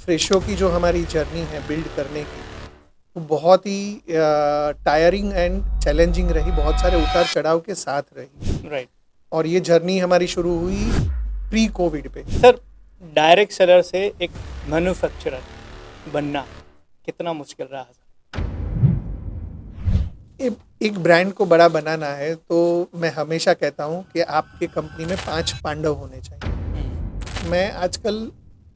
Fresho की जो हमारी जर्नी है बिल्ड करने की, वो बहुत ही टायरिंग एंड चैलेंजिंग रही, बहुत सारे उतार चढ़ाव के साथ रही। राइट और ये जर्नी हमारी शुरू हुई प्री कोविड पे। सर, डायरेक्ट सेलर से एक मैन्युफैक्चरर बनना कितना मुश्किल रहा सर? एक ब्रांड को बड़ा बनाना है तो मैं हमेशा कहता हूँ कि आपके कंपनी में 5 पांडव होने चाहिए। मैं आजकल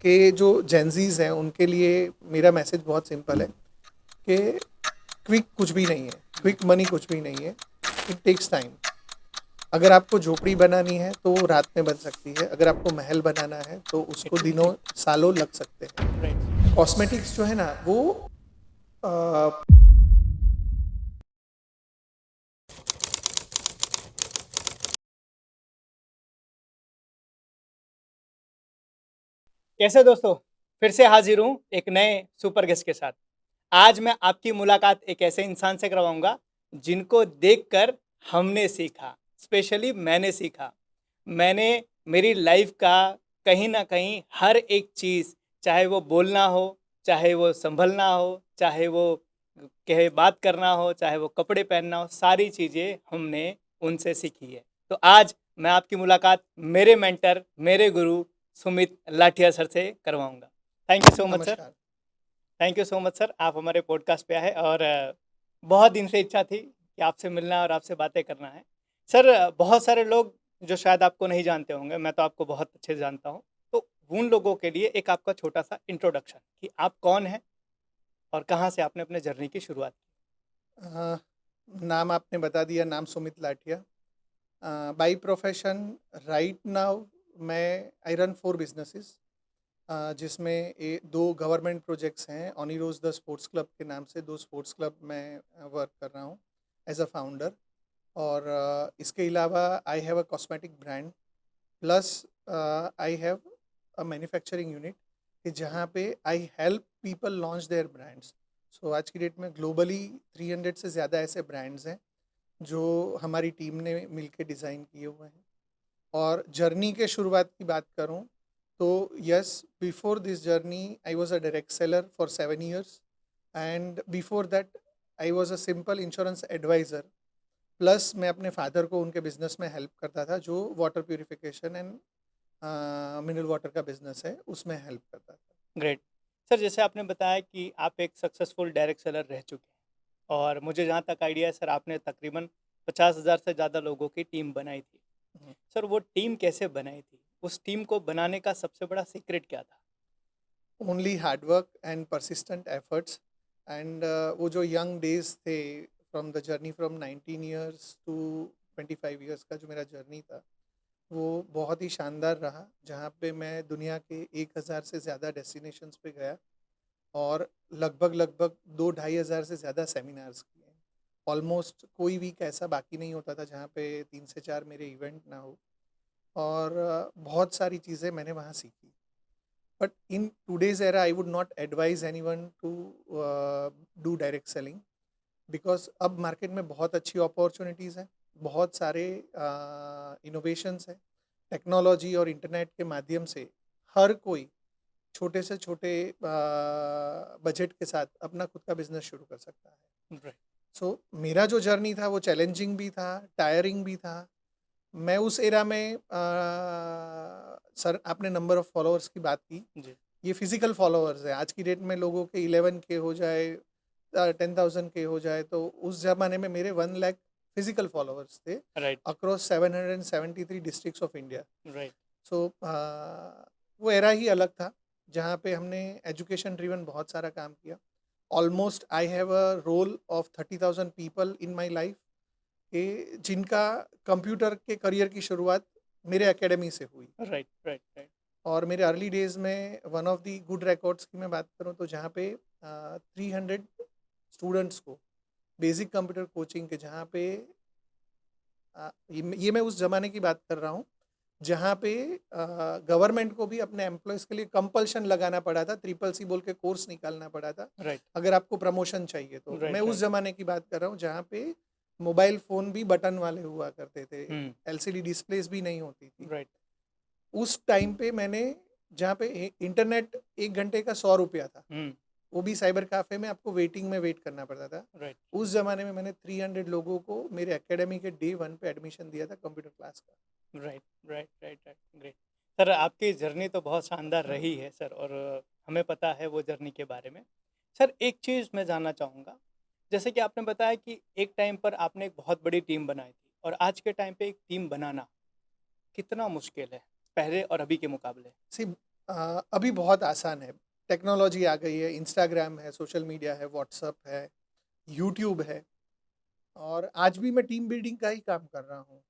के जो जेंजीज हैं उनके लिए मेरा मैसेज बहुत सिंपल है कि क्विक कुछ भी नहीं है, क्विक मनी कुछ भी नहीं है, इट टेक्स टाइम। अगर आपको झोपड़ी बनानी है तो वो रात में बन सकती है, अगर आपको महल बनाना है तो उसको दिनों सालों लग सकते हैं। राइट। कॉस्मेटिक्स जो है ना वो कैसे दोस्तों, फिर से हाजिर हूँ एक नए सुपर गेस्ट के साथ। आज मैं आपकी मुलाकात एक ऐसे इंसान से करवाऊंगा जिनको देखकर हमने सीखा, स्पेशली मैंने सीखा। मैंने मेरी लाइफ का कहीं ना कहीं हर एक चीज़, चाहे वो बोलना हो, चाहे वो संभलना हो, चाहे वो कहे बात करना हो, चाहे वो कपड़े पहनना हो, सारी चीज़ें हमने उनसे सीखी है। तो आज मैं आपकी मुलाकात मेरे मेंटर, मेरे गुरु सुमित लाठिया सर से करवाऊंगा। Thank you so much sir. नमस्कार। Thank you so much sir, आप हमारे पॉडकास्ट पे आए और बहुत दिन से इच्छा थी कि आपसे मिलना और आपसे बातें करना है। सर, बहुत सारे लोग जो शायद आपको नहीं जानते होंगे, मैं तो आपको बहुत अच्छे से जानता हूँ। तो उन लोगों के लिए एक आपका छोटा सा इंट्रोडक्शन कि आप कौन हैं और कहाँ से आपने अपने जर्नी की शुरुआत अ, नाम आपने बता दिया, नाम Sumit लाठिया। By profession right now मैं आई रन 4 बिजनेसेस, जिसमें दो गवर्नमेंट प्रोजेक्ट्स हैं। ऑनी रोज द स्पोर्ट्स क्लब के नाम से 2 स्पोर्ट्स क्लब में वर्क कर रहा हूँ एज अ फाउंडर। और इसके अलावा I have a cosmetic brand, plus I have a manufacturing unit कि जहाँ पे I help people launch their brands. So आज की डेट में ग्लोबली 300 से ज़्यादा ऐसे ब्रांड्स हैं जो हमारी टीम ने मिलके डिज़ाइन किए हुए हैं। और जर्नी के शुरुआत की बात करूं तो yes, before this journey I was a direct seller for 7 years, and before that I was a simple insurance adviser. Plus मैं अपने फादर को उनके बिजनेस में हेल्प करता था, जो water purification and mineral water का बिजनेस है, उसमें हेल्प करता था। ग्रेट। सर, जैसे आपने बताया कि आप एक सक्सेसफुल डायरेक्ट सेलर रह चुके हैं और मुझे जहाँ तक आइडिया है सर, आपने तकरीबन 50,000 से ज़्यादा लोगों की टीम बनाई थी। सर, वो टीम कैसे बनाई थी? उस टीम को बनाने का सबसे बड़ा सीक्रेट क्या था? Only hard work and persistent efforts. And वो जो यंग डेज थे, from the journey from 19 years to 25 years का जो मेरा जर्नी था, वो बहुत ही शानदार रहा, जहाँ पे मैं दुनिया के 1000 से ज़्यादा डेस्टिनेशंस पे गया और लगभग लगभग 2-2,500 से ज़्यादा सेमिनार्स किए। ऑलमोस्ट कोई वीक ऐसा बाकी नहीं होता था जहाँ पे 3 से 4 मेरे इवेंट ना हो। और बहुत सारी चीज़ें मैंने वहाँ सीखी। But in today's era I would not advise any one two do direct selling, because अब मार्केट में बहुत अच्छी अपॉर्चुनिटीज़ हैं, बहुत सारे इनोवेशंस हैं। टेक्नोलॉजी और इंटरनेट के माध्यम से हर कोई छोटे से छोटे बजट के साथ अपना खुद का बिजनेस शुरू कर सकता है। राइट। सो मेरा जो जर्नी था वो चैलेंजिंग भी था, टायरिंग भी था। मैं उस एरा में सर, आपने नंबर ऑफ फॉलोअर्स की बात की, जी। ये फिजिकल फॉलोअर्स है। आज की डेट में लोगों के 11K हो जाए, 10,000 के हो जाए, तो उस ज़माने में मेरे 1 लाख फिजिकल फॉलोअर्स थे right. Across 773 districts of India. Right. So वो एरा ही अलग था, जहाँ पे हमने एजुकेशन ड्रिवन बहुत सारा काम किया। Almost I have a role of 30,000 people in my life, कि जिनका कंप्यूटर के करियर की शुरुआत मेरे एकेडमी से हुई। राइट। राइट। राइट। और मेरे अर्ली डेज में one of the good records की मैं बात करूं तो जहाँ पे 300 स्टूडेंट्स को बेसिक कंप्यूटर कोचिंग के, जहाँ पे ये मैं उस ज़माने की बात कर रहा हूँ जहाँ पे गवर्नमेंट को भी अपने एम्प्लॉयज़ के लिए कंपल्शन लगाना पड़ा था, ट्रिपल सी बोल के कोर्स निकालना पड़ा था राइट। अगर आपको प्रमोशन चाहिए तो। मैं राइट। उस राइट। ज़माने की बात कर रहा हूँ जहाँ पे मोबाइल फ़ोन भी बटन वाले हुआ करते थे, हम्म। एलसीडी डिस्प्लेस भी नहीं होती थी। राइट। उस टाइम पे मैंने जहाँ पे इंटरनेट 1 घंटे का 100 रुपया था, हम्म। वो भी साइबर कैफे में आपको वेटिंग में वेट करना पड़ता था। राइट उस ज़माने में मैंने 300 लोगों को मेरे एकेडमी के डे 1 पे एडमिशन दिया था कंप्यूटर क्लास का। Right right right right great. Sir आपकी जर्नी तो बहुत शानदार रही है सर, और हमें पता है वो जर्नी के बारे में। सर एक चीज़ मैं जानना चाहूँगा, जैसे कि आपने बताया कि एक टाइम पर आपने एक बहुत बड़ी टीम बनाई थी, और आज के टाइम पे एक टीम बनाना कितना मुश्किल है पहले और अभी के मुकाबले? सी अभी बहुत आसान है, टेक्नोलॉजी आ गई है, इंस्टाग्राम है, सोशल मीडिया है, व्हाट्सअप है, यूट्यूब है, और आज भी मैं टीम बिल्डिंग का ही काम कर रहा हूँ।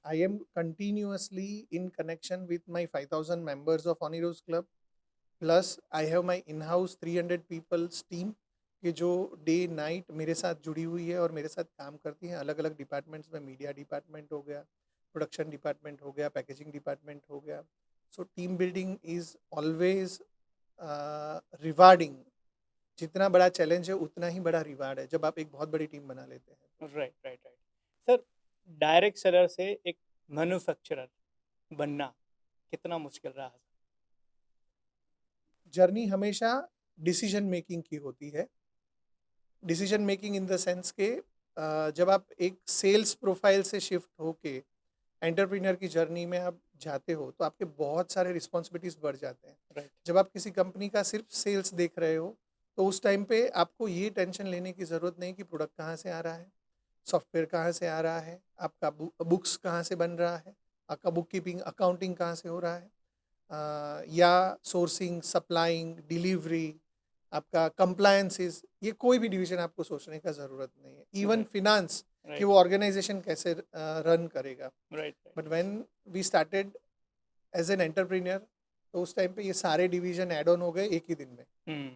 I am continuously in connection with my 5000 members of ऑनिरोज club, plus I have my in house 300 peoples team कि जो डे नाइट मेरे साथ जुड़ी हुई है और मेरे साथ काम करती हैं अलग अलग डिपार्टमेंट्स में। मीडिया डिपार्टमेंट हो गया, प्रोडक्शन डिपार्टमेंट हो गया, पैकेजिंग डिपार्टमेंट हो गया। So team building is always rewarding. जितना बड़ा चैलेंज है उतना ही बड़ा रिवार्ड है जब आप एक बहुत बड़ी टीम बना लेते हैं। Right right right. Sir direct seller से एक मैन्युफैक्चरर बनना कितना मुश्किल रहा? जर्नी हमेशा डिसीजन मेकिंग की होती है। Decision making in the sense के जब आप एक सेल्स प्रोफाइल से शिफ्ट होके एंटरप्रेन्योर की जर्नी में आप जाते हो तो आपके बहुत सारे रिस्पॉन्सिबिलिटीज़ बढ़ जाते हैं। राइट जब आप किसी कंपनी का सिर्फ सेल्स देख रहे हो तो उस टाइम पे आपको ये टेंशन लेने की ज़रूरत नहीं कि प्रोडक्ट कहाँ से आ रहा है, सॉफ्टवेयर कहाँ से आ रहा है, आपका बुक्स कहाँ से बन रहा है, आपका बुक कीपिंग अकाउंटिंग कहाँ से हो रहा है, या सोर्सिंग, सप्लाइंग, डिलीवरी, आपका कंप्लायंसेस, ये कोई भी डिवीजन आपको सोचने का ज़रूरत नहीं है। इवन राइट फिनांस कि राइट वो ऑर्गेनाइजेशन कैसे रन करेगा। Right but when we started as an entrepreneur तो उस टाइम पे ये सारे डिवीजन ऐड ऑन हो गए एक ही दिन में। हम्म।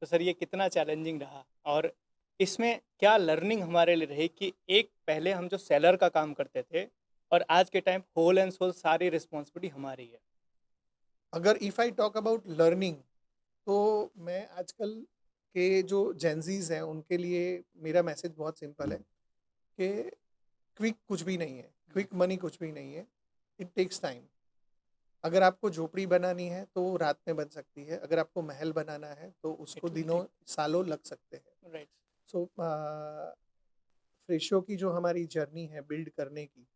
तो सर ये कितना चैलेंजिंग रहा, और इसमें क्या लर्निंग हमारे लिए रही कि एक पहले हम जो सेलर का काम करते थे, और आज के टाइम होल एंड सोल सारी रिस्पॉन्सिबिलिटी हमारी है? अगर if I talk about learning तो मैं आजकल के जो जेंजीज हैं उनके लिए मेरा मैसेज बहुत सिंपल है कि क्विक कुछ भी नहीं है, क्विक मनी कुछ भी नहीं है, इट टेक्स टाइम। अगर आपको झोपड़ी बनानी है तो वो रात में बन सकती है, अगर आपको महल बनाना है तो उसको इट विल दिनों टेक। सालों लग सकते हैं। राइट सो फ्रेशो की जो हमारी जर्नी है बिल्ड करने की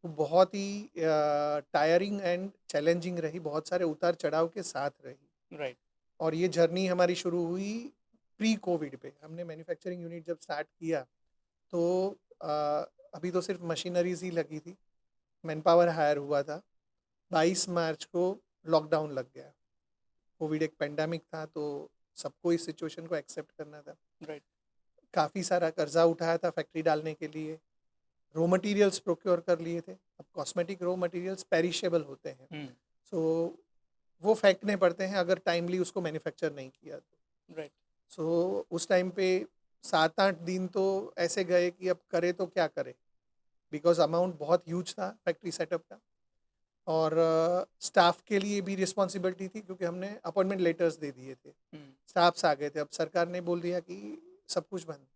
वो बहुत ही टायरिंग एंड चैलेंजिंग रही, बहुत सारे उतार चढ़ाव के साथ रही। राइट और ये जर्नी हमारी शुरू हुई प्री कोविड पे। हमने मैन्युफैक्चरिंग यूनिट जब स्टार्ट किया तो अ, अभी तो सिर्फ मशीनरीज ही लगी थी, मैन पावर हायर हुआ था। 22 मार्च को लॉकडाउन लग गया। कोविड एक पेंडेमिक था तो सबको इस सिचुएशन को एक्सेप्ट करना था। राइट काफ़ी सारा कर्जा उठाया था फैक्ट्री डालने के लिए, रॉ मटेरियल्स प्रोक्योर कर लिए थे। अब कॉस्मेटिक रॉ मटेरियल्स पेरिशेबल होते हैं, हम्म। सो वो फेंकने पड़ते हैं अगर टाइमली उसको मैन्युफैक्चर नहीं किया तो। राइट सो उस टाइम पे 7-8 दिन तो ऐसे गए कि अब करे तो क्या करे, बिकॉज अमाउंट बहुत ह्यूज था फैक्ट्री सेटअप का। और स्टाफ के लिए भी रिस्पॉन्सिबिलिटी थी क्योंकि हमने अपॉइंटमेंट लेटर्स दे दिए थे, हम्म। स्टाफ्स आ गए थे, अब सरकार ने बोल दिया कि सब कुछ बंद।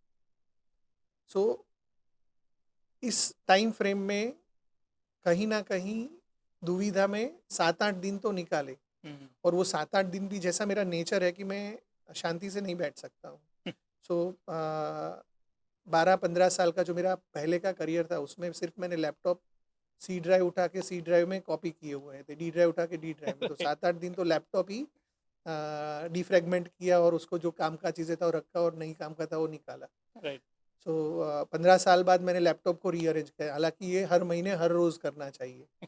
सो इस टाइम फ्रेम में कहीं ना कहीं दुविधा में 7-8 दिन तो निकाले। हम्म। और वो 7-8 दिन भी, जैसा मेरा नेचर है कि मैं शांति से नहीं बैठ सकता हूँ। सो 12-15 साल का जो मेरा पहले का करियर था उसमें सिर्फ मैंने लैपटॉप सी ड्राइव उठा के सी ड्राइव में कॉपी किए हुए थे, डी ड्राइव उठा के डी ड्राइव में, तो 7-8 दिन तो लैपटॉप ही डिफ्रेगमेंट किया और उसको जो काम का चीज़ें था वो रखा और नहीं काम का था वो निकाला। राइट सो 15 साल बाद मैंने लैपटॉप को रीअरेंज किया, हालांकि ये हर महीने हर रोज़ करना चाहिए।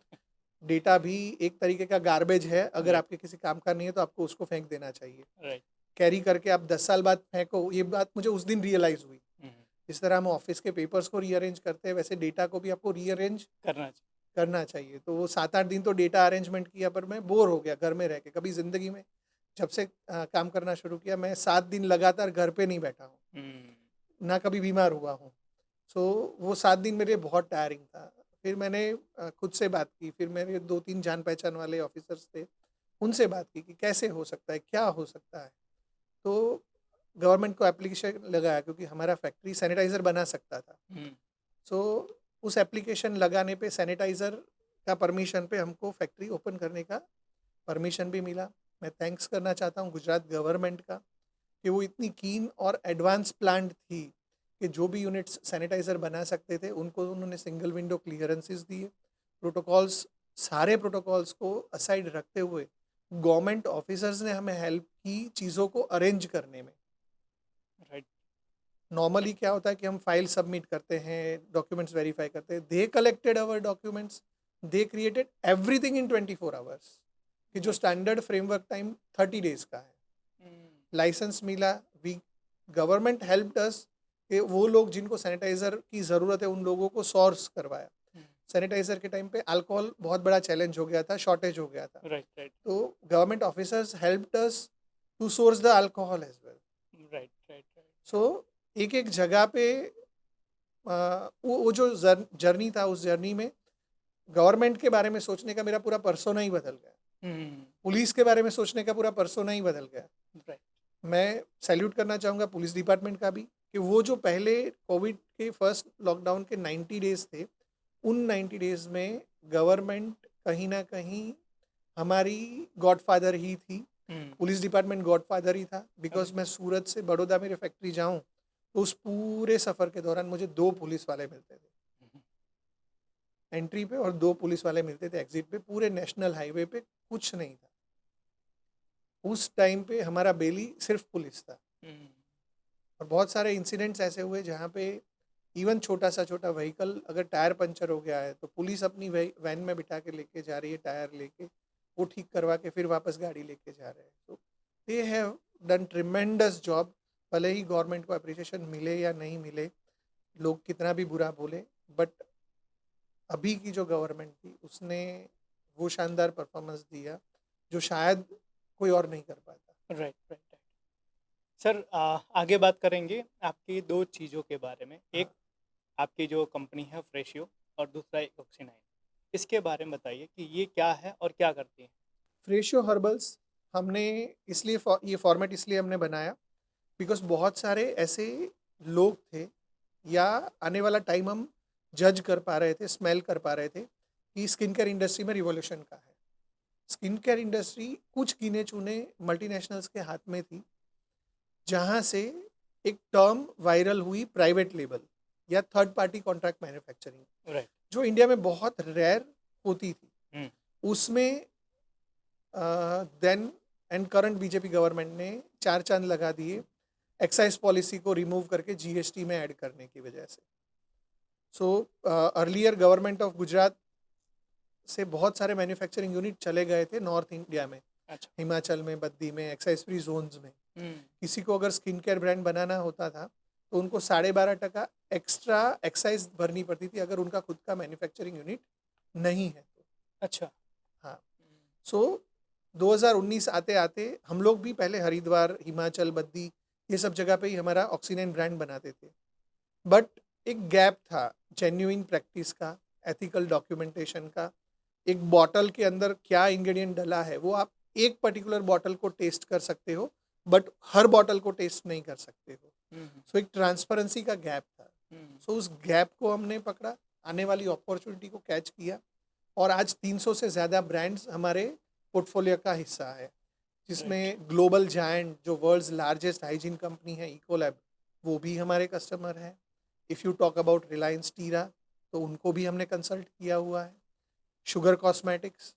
डेटा भी एक तरीके का गार्बेज है, अगर राइट आपके किसी काम का नहीं है तो आपको उसको फेंक देना चाहिए। राइट कैरी करके आप 10 साल बाद फेंको, ये बात मुझे उस दिन रियलाइज़ हुई। जिस तरह हम ऑफिस के पेपर्स को रीअरेंज करते हैं वैसे डेटा को भी आपको रीअरेंज करना चाहिए। करना चाहिए। तो वो 7-8 दिन तो डेटा अरेंजमेंट किया, पर मैं बोर हो गया घर में रह के। कभी ज़िंदगी में जब से काम करना शुरू किया मैं 7 दिन लगातार घर पे नहीं बैठा हूँ, ना कभी बीमार हुआ हूँ। सो वो 7 दिन मेरे लिए बहुत टायरिंग था। फिर मैंने खुद से बात की, फिर मेरे 2-3 जान पहचान वाले ऑफिसर्स थे, उनसे बात की कि कैसे हो सकता है, क्या हो सकता है। तो गवर्नमेंट को एप्लीकेशन लगाया क्योंकि हमारा फैक्ट्री सैनिटाइज़र बना सकता था। सो उस एप्लीकेशन लगाने पे सैनिटाइज़र का परमिशन पे हमको फैक्ट्री ओपन करने का परमिशन भी मिला। मैं थैंक्स करना चाहता हूँ गुजरात गवर्नमेंट का कि वो इतनी कीन और एडवांस प्लान्ड थी कि जो भी यूनिट्स सैनिटाइज़र बना सकते थे उनको उन्होंने सिंगल विंडो क्लियरेंसेस दिए। प्रोटोकॉल्स, सारे प्रोटोकॉल्स को असाइड रखते हुए गवर्नमेंट ऑफिसर्स ने हमें हेल्प की चीज़ों को अरेंज करने में। राइट। नॉर्मली क्या होता है कि हम फाइल सबमिट करते हैं, डॉक्यूमेंट्स वेरीफाई करते हैं, they collected our documents, they created everything in 24 hours, कि जो स्टैंडर्ड फ्रेमवर्क टाइम 30 डेज का है। लाइसेंस मिला, वी गवर्नमेंट हेल्प्ड अस कि वो लोग जिनको सैनिटाइज़र की ज़रूरत है उन लोगों को सोर्स करवाया। सैनिटाइज़र के टाइम पे अल्कोहल बहुत बड़ा चैलेंज हो गया था, शॉर्टेज हो गया था, राइट, राइट, तो government officers helped us to source the alcohol as well. Right, right, right. So एक एक जगह पे वो जो जर्नी था, उस जर्नी में गवर्नमेंट के बारे में सोचने का मेरा पूरा पर्सोना ही बदल गया, पुलिस के बारे में सोचने का पूरा पर्सोना ही बदल गया। राइट। मैं सैल्यूट करना चाहूँगा पुलिस डिपार्टमेंट का भी कि वो जो पहले कोविड के फर्स्ट लॉकडाउन के 90 डेज थे, उन 90 डेज में गवर्नमेंट कहीं ना कहीं हमारी गॉडफादर ही थी। पुलिस डिपार्टमेंट गॉडफादर ही था, बिकॉज मैं सूरत से बड़ौदा मेरे फैक्ट्री जाऊँ तो उस पूरे सफ़र के दौरान मुझे 2 पुलिस वाले मिलते थे एंट्री पे और 2 पुलिस वाले मिलते थे एग्जिट पे। पूरे नेशनल हाईवे पे कुछ नहीं था। उस टाइम पे हमारा बेली सिर्फ पुलिस था। और बहुत सारे इंसिडेंट्स ऐसे हुए जहाँ पे इवन छोटा दे व्हीकल अगर टायर पंचर हो गया है तो पुलिस अपनी वैन में बिठा के लेके जा रही है, टायर लेके वो ठीक करवा के फिर वापस गाड़ी लेके जा रहे हैं। तो they have done tremendous job. भले ही गवर्नमेंट को अप्रिसिएशन मिले या नहीं मिले, लोग कितना भी बुरा बोले, बट अभी की जो गवर्नमेंट थी उसने वो शानदार परफॉर्मेंस दिया जो शायद कोई और नहीं कर पाता। Right, right, right. सर, आगे बात करेंगे आपकी 2 चीज़ों के बारे में। एक आपकी जो कंपनी है फ्रेशियो और दूसरा एक ऑक्सीनाइन। इसके बारे में बताइए कि ये क्या है और क्या करती है? फ्रेशियो हर्बल्स हमने इसलिए ये फॉर्मेट इसलिए हमने बनाया बिकॉज बहुत सारे ऐसे लोग थे, या आने वाला टाइम हम जज कर पा रहे थे, स्मेल कर पा रहे थे कि स्किन केयर इंडस्ट्री में रिवॉल्यूशन का है। स्किन केयर इंडस्ट्री कुछ गिने चुने मल्टीनेशनल्स के हाथ में थी, जहाँ से एक टर्म वायरल हुई प्राइवेट लेबल या third party contract manufacturing, right. जो इंडिया में बहुत रेयर होती थी। उसमें then and current BJP government ने 4 चांद लगा दिए एक्साइज पॉलिसी को रिमूव करके जीएसटी में ऐड करने की वजह से। So earlier government of Gujarat से बहुत सारे मैन्युफैक्चरिंग यूनिट चले गए थे नॉर्थ इंडिया में। अच्छा। हिमाचल में, बद्दी में, एक्साइज फ्री जोन्स में। किसी को अगर स्किन केयर ब्रांड बनाना होता था तो उनको 12.5% एक्स्ट्रा एक्साइज भरनी पड़ती थी अगर उनका खुद का मैन्युफैक्चरिंग यूनिट नहीं है तो। अच्छा। हाँ। सो 2019 आते आते हम लोग भी पहले हरिद्वार, हिमाचल, बद्दी ये सब जगह पे ही हमारा ऑक्सीनाइन ब्रांड बनाते थे, बट एक गैप था जेन्युइन प्रैक्टिस का, एथिकल डॉक्यूमेंटेशन का। एक बॉटल के अंदर क्या इंग्रेडिएंट डला है वो आप एक पर्टिकुलर बॉटल को टेस्ट कर सकते हो, बट हर बॉटल को टेस्ट नहीं कर सकते हो। सो एक ट्रांसपेरेंसी का गैप था। सो उस गैप को हमने पकड़ा, आने वाली अपॉर्चुनिटी को कैच किया, और आज 300 से ज़्यादा ब्रांड्स हमारे पोर्टफोलियो का हिस्सा है, जिसमें ग्लोबल जायंट जो वर्ल्ड्स लार्जेस्ट हाइजीन कंपनी है इकोलैब, वो भी हमारे कस्टमर है। If you talk about Reliance Tira तो उनको भी हमने कंसल्ट किया हुआ है। शुगर कॉस्मेटिक्स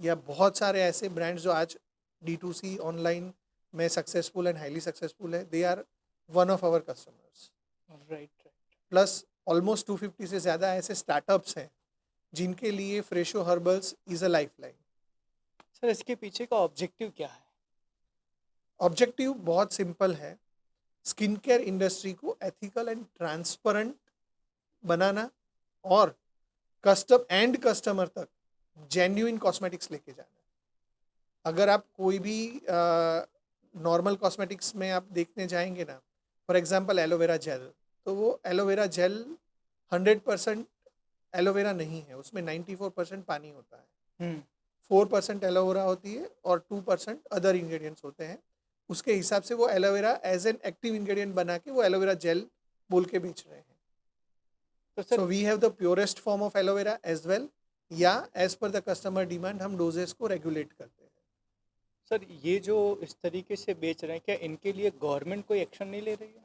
या बहुत सारे ऐसे ब्रांड्स जो आज D2C ऑनलाइन में सक्सेसफुल एंड हाईली सक्सेसफुल है, they are one of our customers. Right. Plus almost 250 से ज़्यादा ऐसे स्टार्टअप्स हैं जिनके लिए Fresho herbals is a life line. Sir, इसके पीछे का ऑब्जेक्टिव क्या है? ऑब्जेक्टिव बहुत सिंपल है, स्किन केयर इंडस्ट्री को एथिकल एंड ट्रांसपेरेंट बनाना और कस्टमर तक जेन्युइन कॉस्मेटिक्स लेके जाना। अगर आप कोई भी नॉर्मल कॉस्मेटिक्स में आप देखने जाएंगे ना, फॉर एग्जांपल एलोवेरा जेल, तो वो एलोवेरा जेल 100% एलोवेरा नहीं है, उसमें 94% पानी होता है, 4% एलोवेरा होती है और 2% अदर इंग्रेडिएंट्स होते हैं। उसके हिसाब से वो aloe vera as an active ingredient बना के वो एलोवेरा जेल बोल के बेच रहे हैं। तो so sir, we have the purest form of aloe vera as well, या एज पर द कस्टमर डिमांड हम डोजेस को रेगुलेट करते हैं। सर ये जो इस तरीके से बेच रहे हैं, क्या इनके लिए गवर्नमेंट कोई एक्शन नहीं ले रही है?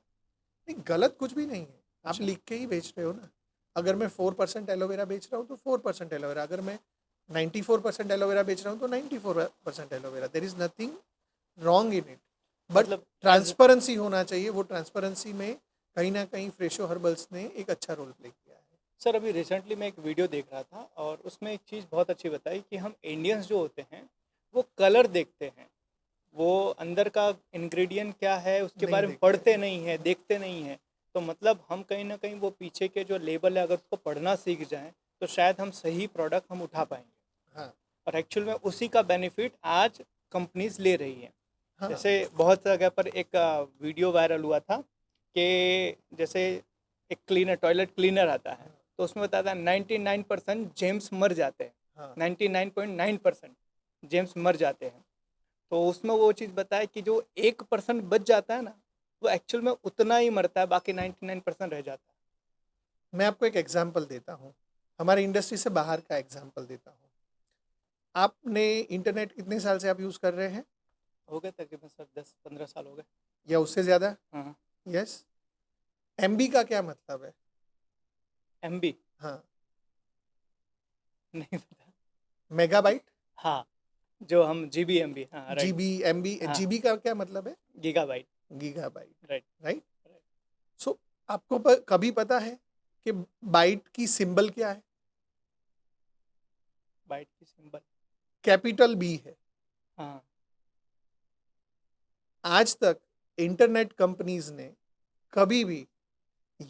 नहीं, गलत कुछ भी नहीं है, आप अच्छा। लिख के ही बेच रहे हो ना। अगर मैं 4% एलोवेरा बेच रहा हूँ तो 4% एलोवेरा, अगर मैं 94% एलोवेरा बेच रहा हूँ तो 94% aloe vera, there is nothing wrong in it. But मतलब एज ट्रांसपेरेंसी होना चाहिए, वो ट्रांसपेरेंसी में कहीं ना कहीं फ्रेशो हर्बल्स ने एक अच्छा रोल प्ले किया है। सर अभी रिसेंटली मैं एक वीडियो देख रहा था और उसमें एक चीज़ बहुत अच्छी बताई कि हम इंडियंस जो होते हैं वो कलर देखते हैं, वो अंदर का इंग्रेडिएंट क्या है उसके नहीं बारे में देखते पढ़ते हैं। नहीं है, देखते नहीं है। तो मतलब हम कहीं ना कहीं वो पीछे के जो लेबल है अगर उसको पढ़ना सीख जाएं तो शायद हम सही प्रोडक्ट हम उठा पाएंगे। हाँ और एक्चुअल में उसी का बेनिफिट आज कंपनीज ले रही हैं। हाँ जैसे बहुत जगह पर एक वीडियो वायरल हुआ था कि जैसे एक क्लीनर, टॉयलेट क्लीनर आता है तो उसमें बताता है 99% जेम्स मर जाते हैं, हाँ 99.9% जेम्स मर जाते हैं। तो उसमें वो चीज़ बताया कि जो 1% बच जाता है ना, वो एक्चुअल में उतना ही मरता है, बाकी 99% रह जाता मैं आपको एक एग्जांपल देता हूँ, हमारी इंडस्ट्री से बाहर का एग्जांपल देता हूँ। आपने इंटरनेट कितने साल से आप यूज़ कर रहे हैं, है। हो गए तकरीबन सर 10-15 साल हो गए। या उससे ज़्यादा? हाँ। यस। एमबी का क्या मतलब है? MB हाँ, नहीं पता। मेगाबाइट। हाँ, जो हम GB MB, हाँ राइट। जीबी, एमबी, हाँ, जीबी का क्या मतलब है? Gigabyte. Gigabyte. Right. Right. Right. So आपको कभी पता है कि बाइट की सिंबल क्या है? बाइट की सिंबल। कैपिटल बी है। हाँ। आज तक इंटरनेट कंपनीज ने कभी भी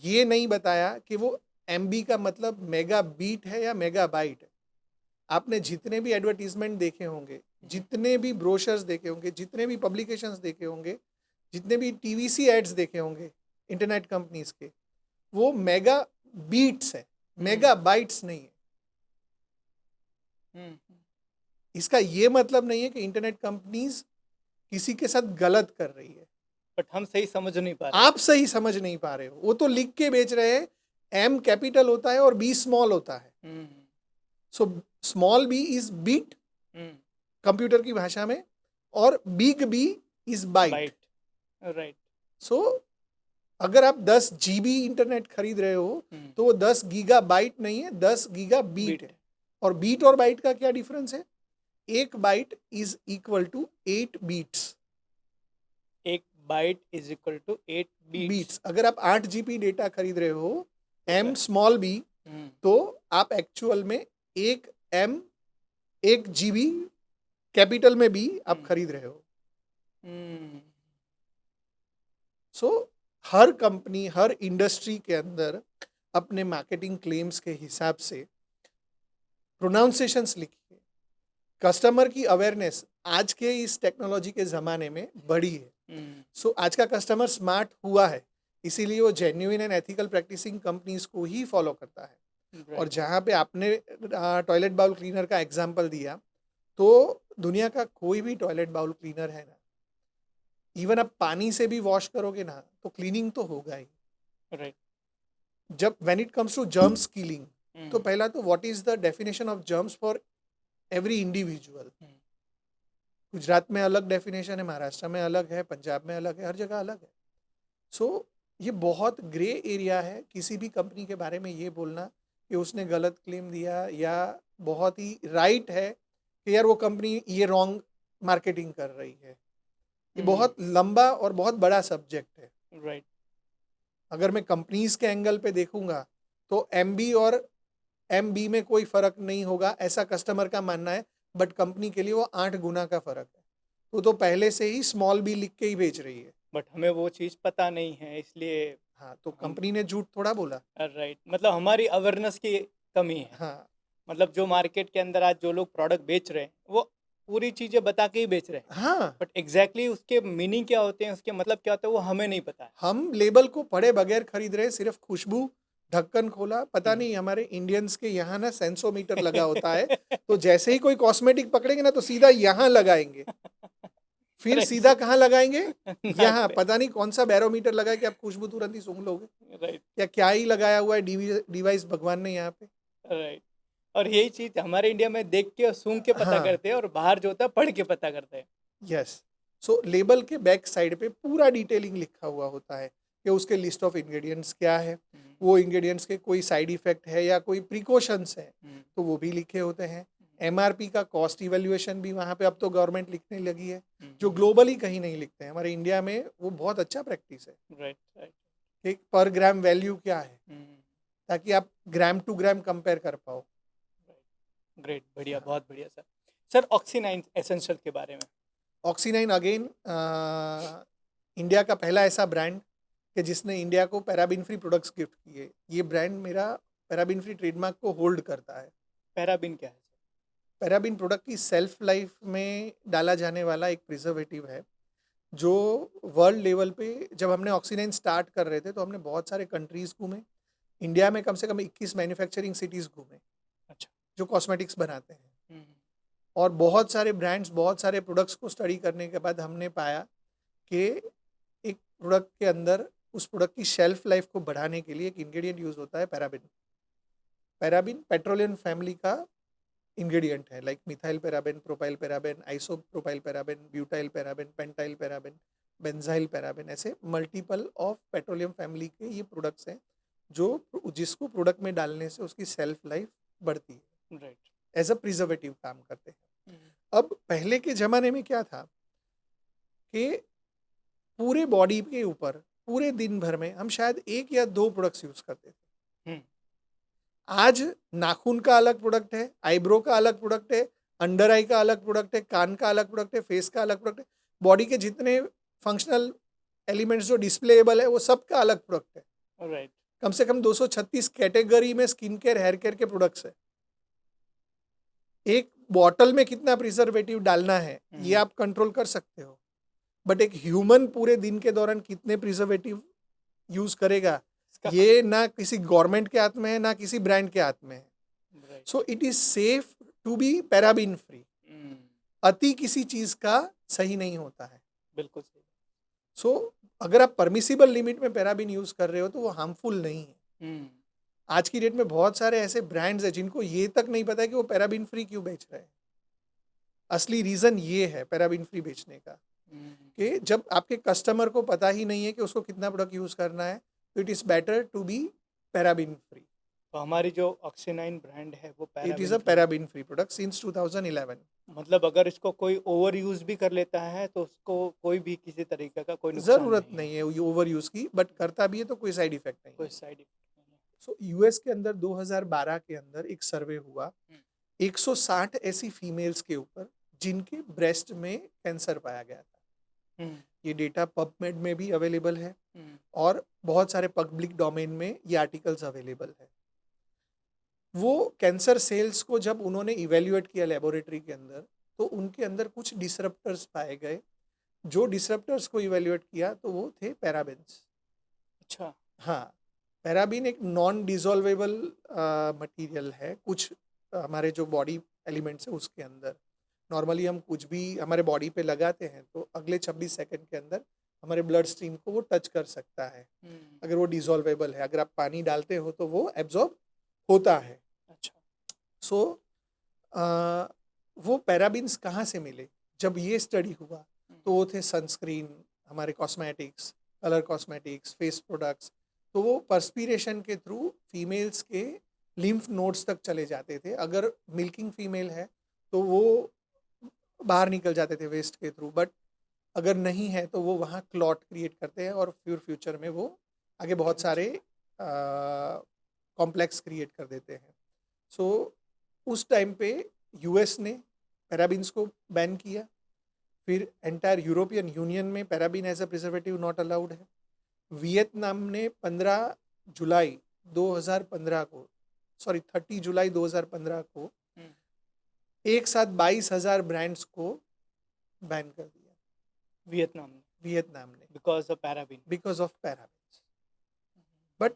ये नहीं बताया कि वो एमबी का मतलब मेगा बीट है या मेगा बाइट है। आपने जितने भी एडवर्टीजमेंट देखे होंगे, जितने भी ब्रोशर्स देखे होंगे, जितने भी पब्लिकेशंस देखे होंगे, जितने भी टीवीसी एड्स देखे होंगे इंटरनेट कंपनीज के, वो मेगा बीट्स है, मेगा बाइट्स नहीं है। हम्म। इसका ये मतलब नहीं है कि इंटरनेट कंपनीज किसी के साथ गलत कर रही है। बट हम सही समझ नहीं पा रहे हैं। आप सही समझ नहीं पा रहे हो, वो तो लिख के बेच रहे हैं, एम कैपिटल होता है और बी स्मॉल होता है। Hmm. So small B is bit hmm. Computer की भाषा में, और big B is byte. Byte. Right. So अगर आप 10 जीबी इंटरनेट खरीद रहे हो तो वो 10 गीगा बाइट नहीं है, 10 गीगा बीट बीट। है। और बीट और बाइट का क्या डिफरेंस है? एक byte is equal to 8 bits. एक byte is equal to 8 bits. Bits, अगर आप 8 जीबी डेटा खरीद रहे हो, तो एम स्मॉल बी, हम्म। तो आप एक्चुअल में एक एम, एक जीबी कैपिटल में भी आप खरीद रहे हो। हम्म। सो हर कंपनी, हर इंडस्ट्री के अंदर अपने मार्केटिंग क्लेम्स के हिसाब से प्रोनाउंसिएशंस लिखिए। कस्टमर की अवेयरनेस आज के इस टेक्नोलॉजी के ज़माने में बढ़ी है। सो आज का कस्टमर स्मार्ट हुआ है, इसीलिए वो genuine and ethical practising companies को ही फॉलो करता है। और जहाँ पे आपने टॉयलेट बाउल क्लीनर का एग्जांपल दिया, तो दुनिया का कोई भी टॉयलेट बाउल क्लीनर है ना, इवन आप पानी से भी वॉश करोगे ना तो क्लीनिंग तो होगा ही। राइट। जब when it comes to germs killing, तो पहला तो what is the definition of germs for every individual. Gujarat में अलग डेफिनेशन है, महाराष्ट्र में अलग है, पंजाब में अलग है, हर जगह अलग है। सो ये बहुत ग्रे एरिया है किसी भी कंपनी के बारे में ये बोलना कि उसने गलत क्लेम दिया, या बहुत ही राइट है कि यार वो कंपनी ये रॉन्ग मार्केटिंग कर रही है। ये बहुत लंबा और बहुत बड़ा सब्जेक्ट है। राइट। अगर मैं कंपनीज के एंगल पे देखूंगा तो एमबी और एमबी में कोई फर्क नहीं होगा, ऐसा कस्टमर का मानना है। बट कंपनी के लिए वो 8 गुना का फर्क है। तो पहले से ही स्मॉल बी लिख के ही बेच रही है। बट हमें वो चीज़ पता नहीं है इसलिए हाँ, तो हम कंपनी ने झूठ थोड़ा बोला। राइट, मतलब हमारी अवेयरनेस की कमी है। हाँ मतलब जो मार्केट के अंदर आज जो लोग प्रोडक्ट बेच रहे हैं वो पूरी चीज़ें बता के ही बेच रहे हैं, हाँ, बट एग्जैक्टली उसके मीनिंग क्या होते हैं, उसके मतलब क्या होता है वो हमें नहीं पता है। हम लेबल को पढ़े बगैर खरीद रहे हैं, सिर्फ खुशबू, ढक्कन खोला। पता नहीं हमारे इंडियंस के यहाँ ना सेंसोमीटर लगा होता है, तो जैसे ही कोई कॉस्मेटिक पकड़ेंगे ना तो सीधा यहाँ लगाएंगे, फिर राइट सीधा कहाँ लगाएंगे, नाक यहाँ। पे। पता नहीं कौन सा बैरोमीटर लगा है कि आप खुशबू तुरंत ही सूंघ लोगे, राइट। या क्या ही लगाया हुआ है डिवाइस भगवान ने यहाँ पे। राइट। और यही चीज़ हमारे इंडिया में देख के और सूंघ के पता हाँ, करते हैं और बाहर जो होता है पढ़ के पता करते हैं। यस। सो लेबल के बैक साइड पे पूरा डिटेलिंग लिखा हुआ होता है कि उसके लिस्ट ऑफ इंग्रेडिएंट्स क्या है, वो इंग्रेडिएंट्स के कोई साइड इफेक्ट है या कोई प्रिकॉशंस है तो वो भी लिखे होते हैं। एमआरपी का कॉस्ट इवैल्यूएशन भी वहाँ पे अब तो गवर्नमेंट लिखने लगी है, जो ग्लोबली कहीं नहीं लिखते हैं। हमारे इंडिया में वो बहुत अच्छा प्रैक्टिस है राइट राइट। कि पर ग्राम वैल्यू क्या है, ताकि आप ग्राम टू ग्राम कंपेयर कर पाओ। ग्रेट, बढ़िया, बहुत बढ़िया सर। सर ऑक्सी9 एसेंशियल के बारे में। ऑक्सी9 अगेन इंडिया का पहला ऐसा ब्रांड कि जिसने इंडिया को पैराबिन फ्री प्रोडक्ट्स गिफ्ट किए। ये ब्रांड मेरा पैराबिन फ्री ट्रेडमार्क को होल्ड करता है। पैराबिन क्या है सर? पैराबिन प्रोडक्ट की सेल्फ लाइफ में डाला जाने वाला एक प्रिजर्वेटिव है, जो वर्ल्ड लेवल पे जब हमने ऑक्सी9 स्टार्ट कर रहे थे तो हमने बहुत सारे कंट्रीज घूमे। इंडिया में कम से कम 21 मैन्युफैक्चरिंग सिटीज़ घूमे अच्छा। जो कॉस्मेटिक्स बनाते हैं। और बहुत सारे ब्रांड्स, बहुत सारे प्रोडक्ट्स को स्टडी करने के बाद हमने पाया कि एक प्रोडक्ट के अंदर उस प्रोडक्ट की शेल्फ लाइफ को बढ़ाने के लिए एक इंग्रेडिएंट यूज होता है, पैराबिन। पैराबिन पेट्रोलियम फैमिली का इंग्रेडिएंट है, like methyl paraben, propyl paraben, isopropyl paraben, butyl paraben, pentyl paraben, benzyl paraben, ऐसे मल्टीपल ऑफ पेट्रोलियम फैमिली के ये प्रोडक्ट्स हैं जो जिसको प्रोडक्ट में डालने से उसकी सेल्फ लाइफ बढ़ती है, राइट, एज अ प्रिजर्वेटिव काम करते हैं। अब पहले के ज़माने में क्या था कि पूरे बॉडी के ऊपर पूरे दिन भर में हम शायद 1 या 2 प्रोडक्ट्स यूज़ करते थे। आज नाखून का अलग प्रोडक्ट है, आईब्रो का अलग प्रोडक्ट है, अंडर आई का अलग प्रोडक्ट है, कान का अलग प्रोडक्ट है, फेस का अलग प्रोडक्ट है। बॉडी के जितने फंक्शनल एलिमेंट्स जो डिस्प्लेएबल है वो सब का अलग प्रोडक्ट है। राइट। कम से कम 236 कैटेगरी में स्किन केयर, हेयर केयर के प्रोडक्ट्स है। एक बॉटल में कितना प्रिजर्वेटिव डालना है ये आप कंट्रोल कर सकते हो, बट एक ह्यूमन पूरे दिन के दौरान कितने प्रिजर्वेटिव यूज करेगा ये ना किसी गवर्नमेंट के हाथ में है, ना किसी ब्रांड के हाथ में है। So it is safe to be paraben free. अति किसी चीज का सही नहीं होता है। बिल्कुल सही। सो अगर आप परमिसिबल लिमिट में पैराबिन यूज कर रहे हो तो वो हार्मफुल नहीं है। आज की डेट में बहुत सारे ऐसे ब्रांड्स हैं जिनको ये तक नहीं पता है कि वो पैराबिन फ्री क्यों बेच रहे हैं। असली रीजन ये है पैराबिन फ्री बेचने का कि जब आपके कस्टमर को पता ही नहीं है कि उसको कितना प्रोडक्ट यूज करना है, तो it is better to be paraben free. तो हमारी जो ऑक्सी9 ब्रांड है वो it is a paraben free product since 2011। मतलब अगर इसको कोई ओवर यूज भी कर लेता है तो उसको कोई भी किसी तरीके का कोई नुकसान जरूरत नहीं है ओवर यूज की, बट करता भी है तो कोई साइड इफेक्ट नहीं, कोई साइड इफेक्ट नहीं है। सो यूएस के अंदर 2012 के अंदर एक सर्वे हुआ 160 ऐसी फीमेल्स के ऊपर जिनके ब्रेस्ट में कैंसर पाया गया था। ये डेटा पबमेड में भी अवेलेबल है और बहुत सारे पब्लिक डोमेन में ये आर्टिकल्स अवेलेबल है। वो कैंसर सेल्स को जब उन्होंने इवेल्युएट किया लेबोरेटरी के अंदर, तो उनके अंदर कुछ डिसरप्टर्स पाए गए। जो डिसरप्टर्स को इवेल्युएट किया तो वो थे पैराबिन्स। अच्छा। हाँ, पैराबिन एक नॉन डिसॉल्वेबल मटेरियल है। कुछ हमारे जो बॉडी एलिमेंट्स है उसके अंदर नॉर्मली हम कुछ भी हमारे बॉडी पे लगाते हैं तो अगले 26 सेकंड के अंदर हमारे ब्लड स्ट्रीम को वो टच कर सकता है। अगर वो डिसॉल्वेबल है, अगर आप पानी डालते हो तो वो एब्जॉर्ब होता है। अच्छा। सो वो पैराबिन्स कहाँ से मिले? जब ये स्टडी हुआ तो वो थे सनस्क्रीन, हमारे cosmetics, colour cosmetics, face products. तो वो पर्सपीरेशन के थ्रू फीमेल्स के लिम्फ नोड्स तक चले जाते थे। अगर मिल्किंग फीमेल है तो वो बाहर निकल जाते थे वेस्ट के थ्रू, बट अगर नहीं है तो वो वहाँ क्लॉट क्रिएट करते हैं और फिर फ्यूचर में वो आगे बहुत सारे कॉम्प्लेक्स क्रिएट कर देते हैं। सो उस टाइम पे यूएस ने पैराबिन्स को बैन किया। फिर एंटायर यूरोपियन यूनियन में paraben as a preservative not allowed है। वियतनाम ने 15 जुलाई 2015 को, सॉरी 30 जुलाई 2015 को एक साथ 22,000 ब्रांड्स को बैन कर दिया। वियतनाम ने बिकॉज ऑफ पैराबिन। बट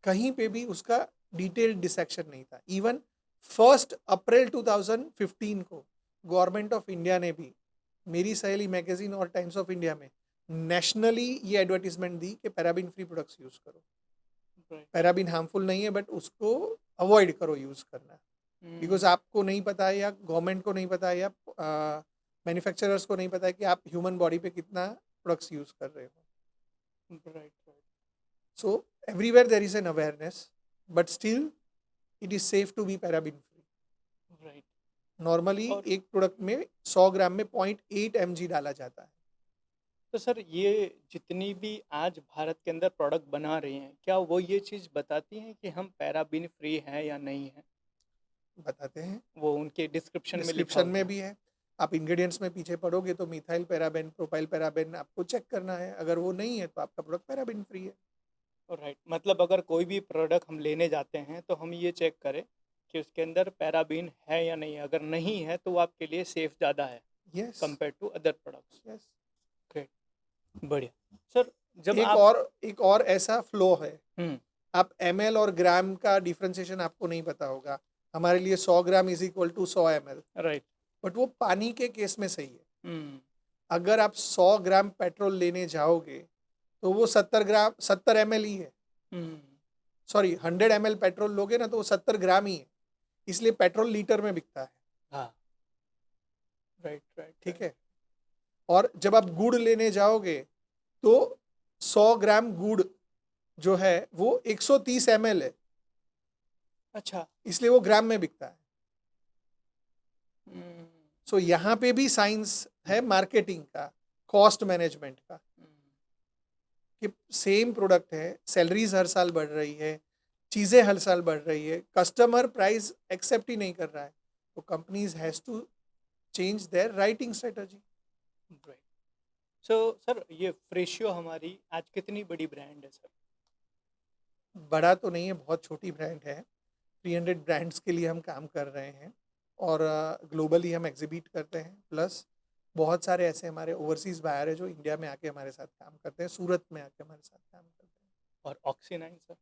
कहीं पे भी उसका डिटेल्ड डिसेक्शन नहीं था। इवन 1 अप्रैल 2015 को गवर्नमेंट ऑफ इंडिया ने भी मेरी सहेली मैगजीन और टाइम्स ऑफ इंडिया में नेशनली ये एडवर्टीजमेंट दी कि पैराबिन फ्री प्रोडक्ट्स यूज करो। पैराबिन हार्मफुल नहीं है बट उसको अवॉइड करो यूज करना, बिकॉज आपको नहीं पता है या गवर्नमेंट को नहीं पता है या मैन्युफैक्चरर्स को नहीं पता है कि आप ह्यूमन बॉडी पे कितना प्रोडक्ट्स यूज़ कर रहे हो। Right, so everywhere there is an awareness, but still it is safe to be paraben free. Right. Normally और एक प्रोडक्ट में 100 ग्राम में 0.8 mg डाला जाता है। तो सर, ये जितनी भी आज भारत के अंदर प्रोडक्ट बना रही हैं, क्या वो ये चीज़ बताती हैं कि हम पैराबीन फ्री हैं या नहीं हैं? बताते हैं, वो उनके डिस्क्रिप्शन में लिखा डिस्क्रिप्शन होता में है। भी है। आप इंग्रेडिएंट्स में पीछे पढ़ोगे तो मिथाइल पैराबेन, प्रोपाइल पैराबेन आपको चेक करना है। अगर वो नहीं है तो आपका प्रोडक्ट पैराबिन फ्री है। राइट, मतलब अगर कोई भी प्रोडक्ट हम लेने जाते हैं तो हम ये चेक करें कि उसके अंदर पैराबीन है या नहीं है। अगर नहीं है तो वो आपके लिए सेफ ज़्यादा है yes, compare to other products. Yes. Great, बढ़िया। सर, जब एक आप और एक और ऐसा फ्लो है, हम्म आप ml और ग्राम का डिफरेंशिएशन आपको नहीं पता होगा। हमारे लिए 100 gram is equal to 100 ml, right. But वो पानी के केस में सही है। हम्म अगर आप 100 ग्राम पेट्रोल लेने जाओगे तो वो 70 ml ही है। हम्म सॉरी, 100 ml पेट्रोल लोगे ना तो वो 70 ग्राम ही है। इसलिए पेट्रोल लीटर में बिकता है। हाँ, राइट, राइट, ठीक राइट। है। और जब आप गुड़ लेने जाओगे तो 100 ग्राम गुड़ जो है वो 130 ml है, अच्छा। इसलिए वो ग्राम में बिकता है। हम्म सो यहाँ पे भी साइंस है मार्केटिंग का, कॉस्ट मैनेजमेंट का, कि सेम प्रोडक्ट है, सैलरीज हर साल बढ़ रही है, चीज़ें हर साल बढ़ रही है, कस्टमर प्राइस एक्सेप्ट ही नहीं कर रहा है, तो companies has to change their writing strategy. Right. So sir, ये फ्रेशियो हमारी आज कितनी बड़ी ब्रांड है सर? बड़ा तो नहीं है, बहुत छोटी ब्रांड है। 300 ब्रांड्स के लिए हम काम कर रहे हैं और ग्लोबली हम एग्जिबिट करते हैं। प्लस बहुत सारे ऐसे हमारे ओवरसीज़ बायर है जो इंडिया में आके हमारे साथ काम करते हैं, सूरत में आके हमारे साथ काम करते हैं। और ऑक्सीनाइन सर?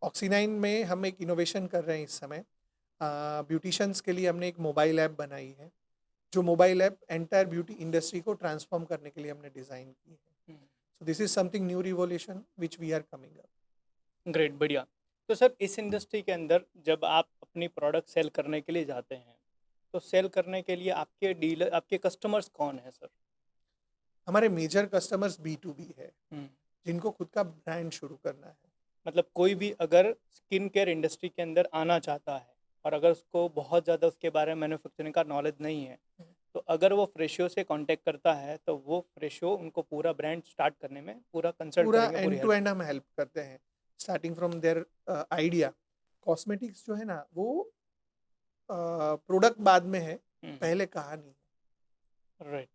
ऑक्सीनाइन में हम एक इनोवेशन कर रहे हैं इस समय। ब्यूटिशंस के लिए हमने एक मोबाइल ऐप बनाई है, जो mobile app entire beauty industry को ट्रांसफॉर्म करने के लिए हमने डिज़ाइन की है। So this is something new revolution which we are coming up. Great, बढ़िया। तो सर, इस इंडस्ट्री के अंदर जब आप अपनी प्रोडक्ट सेल करने के लिए जाते हैं, तो सेल करने के लिए आपके डीलर, आपके कस्टमर्स कौन है सर? हमारे मेजर कस्टमर्स B2B है, हम्म जिनको खुद का ब्रांड शुरू करना है। मतलब कोई भी अगर स्किन केयर इंडस्ट्री के अंदर आना चाहता है और अगर उसको बहुत ज़्यादा उसके बारे में मैन्युफैक्चरिंग का नॉलेज नहीं है, तो अगर वो फ्रेशियो से कांटेक्ट करता है तो वो फ्रेशियो उनको पूरा ब्रांड स्टार्ट करने में पूरा कंसल्ट पूरा करेंगे, पूरी एंड टू हेल्प। एंड हम हेल्प करते हैं, starting from their idea. Cosmetics जो है ना वो प्रोडक्ट बाद में है, पहले कहानी है। राइट,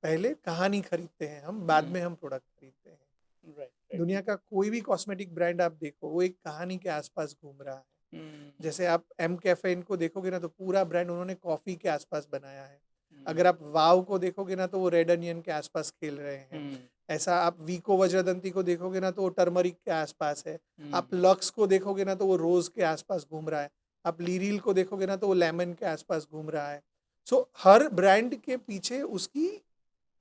पहले कहानी खरीदते हैं हम, बाद हम्म में हम प्रोडक्ट खरीदते हैं। राइट, दुनिया का कोई भी कॉस्मेटिक ब्रांड आप देखो, वो एक कहानी के आसपास घूम रहा है। जैसे आप एम कैफेन को देखोगे ना तो पूरा ब्रांड उन्होंने कॉफ़ी के आसपास बनाया है। अगर आप वाव को देखोगे ना तो वो रेड अनियन के आसपास खेल रहे हैं। ऐसा आप वीको वज्रदंती को देखोगे ना तो वो टर्मरिक के आसपास है। आप लक्स को देखोगे ना तो वो रोज के आसपास घूम रहा है। आप लीरील को देखोगे ना तो वो लेमन के आसपास घूम रहा है। सो हर ब्रांड के पीछे उसकी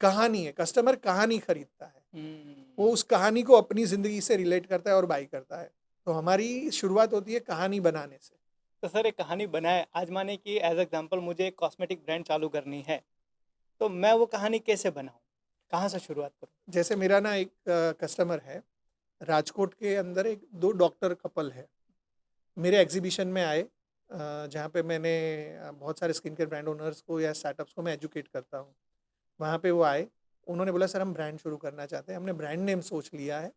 कहानी है, कस्टमर कहानी खरीदता है, वो उस कहानी को अपनी ज़िंदगी से रिलेट करता है और बाई करता है। तो हमारी शुरुआत होती है कहानी बनाने से। तो सर, एक कहानी बनाए, आज माने कि एज एग्जांपल मुझे एक कॉस्मेटिक ब्रांड चालू करनी है, तो मैं वो कहानी कैसे बनाऊं, कहाँ से शुरुआत करूं? जैसे मेरा ना एक कस्टमर है, राजकोट के अंदर एक 2 डॉक्टर कपल है, मेरे एग्जीबिशन में आए, जहाँ पे मैंने बहुत सारे स्किन केयर ब्रांड ओनर्स को या स्टार्टअप्स को मैं एजुकेट करता हूँ। वहाँ पे वो आए, उन्होंने बोला सर हम ब्रांड शुरू करना चाहते हैं। हमने ब्रांड नेम सोच लिया है,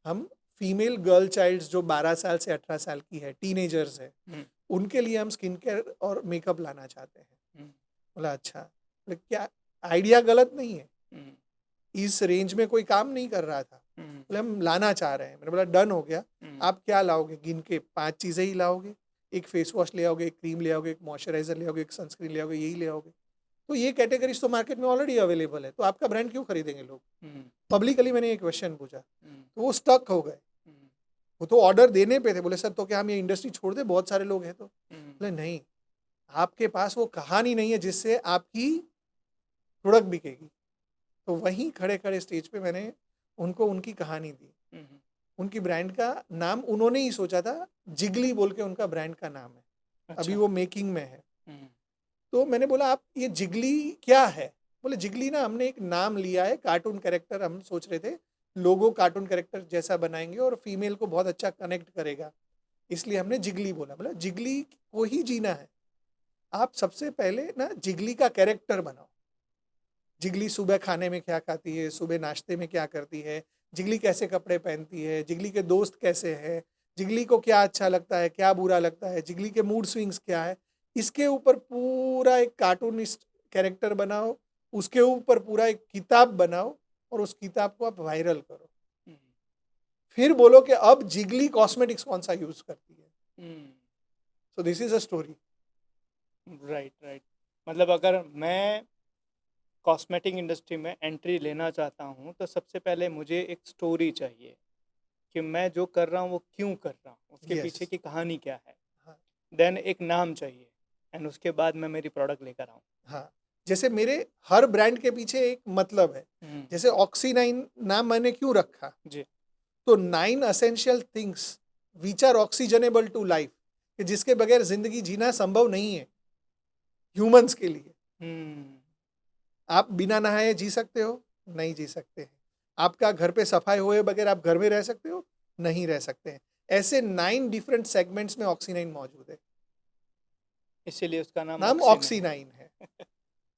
हम फीमेल गर्ल चाइल्ड्स जो 12 साल से 18 साल की है, टीनेजर्स है, उनके लिए हम स्किन केयर और मेकअप लाना चाहते हैं। बोला अच्छा, बोले क्या आइडिया गलत नहीं है, इस रेंज में कोई काम नहीं कर रहा था, बोले हम लाना चाह रहे हैं। मैंने बोला डन हो गया। आप क्या लाओगे? गिन के 5 चीज़ें ही लाओगे, एक फेस वॉश ले आओगे, एक क्रीम ले आओगे, एक मॉइस्चराइजर ले आओगे, एक सनस्क्रीन ले आओगे, यही ले आओगे। तो ये कैटेगरीज तो मार्केट में ऑलरेडी अवेलेबल है, तो आपका ब्रांड क्यों खरीदेंगे लोग? पब्लिकली मैंने एक क्वेश्चन पूछा, तो वो स्टक हो गए। वो तो ऑर्डर देने पे थे, बोले सर तो क्या हम ये इंडस्ट्री छोड़ दें, बहुत सारे लोग हैं तो? बोले नहीं, आपके पास वो कहानी नहीं है जिससे आपकी प्रोडक्ट बिकेगी। तो वहीं खड़े खड़े स्टेज पे मैंने उनको उनकी कहानी दी। उनकी ब्रांड का नाम उन्होंने ही सोचा था, जिगली बोल के उनका ब्रांड का नाम है। अच्छा। अभी वो मेकिंग में है। तो मैंने बोला आप ये जिगली क्या है? बोले जिगली ना हमने एक नाम लिया है, कार्टून कैरेक्टर हम सोच रहे थे, लोगो कार्टून कैरेक्टर जैसा बनाएंगे और फीमेल को बहुत अच्छा कनेक्ट करेगा, इसलिए हमने जिगली बोला। बोला जिगली को ही जीना है, आप सबसे पहले ना जिगली का कैरेक्टर बनाओ। जिगली सुबह खाने में क्या खाती है, सुबह नाश्ते में क्या करती है, जिगली कैसे कपड़े पहनती है, जिगली के दोस्त कैसे हैं, जिगली को क्या अच्छा लगता है, क्या बुरा लगता है, जिगली के मूड स्विंग्स क्या है, इसके ऊपर पूरा एक कार्टूनिस्ट कैरेक्टर बनाओ, उसके ऊपर पूरा एक किताब बनाओ और उस किताब को आप वायरल करो। फिर बोलो कि अब जिगली कॉस्मेटिक्स कौन सा यूज करती है। So this is a story. Right right. मतलब अगर मैं कॉस्मेटिक इंडस्ट्री में एंट्री लेना चाहता हूँ तो सबसे पहले मुझे एक स्टोरी चाहिए कि मैं जो कर रहा हूँ वो क्यों कर रहा हूँ, उसके पीछे यस। की कहानी क्या है। हाँ देन एक नाम चाहिए एंड उसके बाद मैं मेरी प्रोडक्ट लेकर आऊँ। हाँ, जैसे मेरे हर ब्रांड के पीछे एक मतलब है। जैसे ऑक्सी9 नाम मैंने क्यों रखा, जी। तो 9 असेंशियल थिंग्स विच आर ऑक्सीजनेबल टू लाइफ, कि जिसके बगैर जिंदगी जीना संभव नहीं है ह्यूमंस के लिए। आप बिना नहाए जी सकते हो? नहीं जी सकते हैं। आपका घर पे सफाई हुए बगैर आप घर में रह सकते हो? नहीं रह सकते हैं। ऐसे 9 डिफरेंट सेगमेंट्स में ऑक्सी9 मौजूद है, इसीलिए उसका नाम नाम ऑक्सी9 ऑक्सी9 है।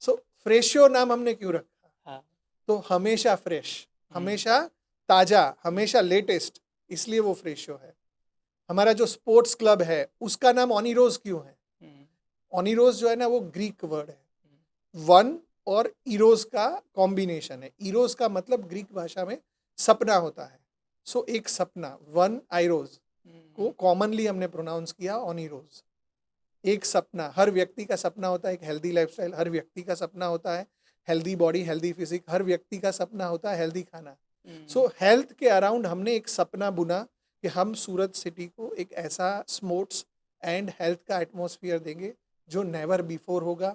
सो फ्रेशियो नाम हमने क्यों रखा? हाँ। तो हमेशा फ्रेश, हम्म, हमेशा ताजा, हमेशा लेटेस्ट, इसलिए वो फ्रेशियो है। हमारा जो स्पोर्ट्स क्लब है उसका नाम ऑनिरोज क्यों है? हम्म, ऑनिरोज जो है ना वो ग्रीक वर्ड है, वन और इरोज का कॉम्बिनेशन है। इरोज का मतलब ग्रीक भाषा में सपना होता है। सो एक सपना, वन आइरोज को कॉमनली हमने प्रोनाउंस किया ऑनिरोज। एक सपना, हर व्यक्ति का सपना होता है एक हेल्दी लाइफस्टाइल, हर व्यक्ति का सपना होता है हेल्दी बॉडी, हेल्दी फिजिक, हर व्यक्ति का सपना होता है हेल्दी खाना। सो हेल्थ के अराउंड हमने एक सपना बुना कि हम सूरत सिटी को एक ऐसा स्पोर्ट्स एंड हेल्थ का एटमॉस्फेयर देंगे जो नेवर बिफोर होगा,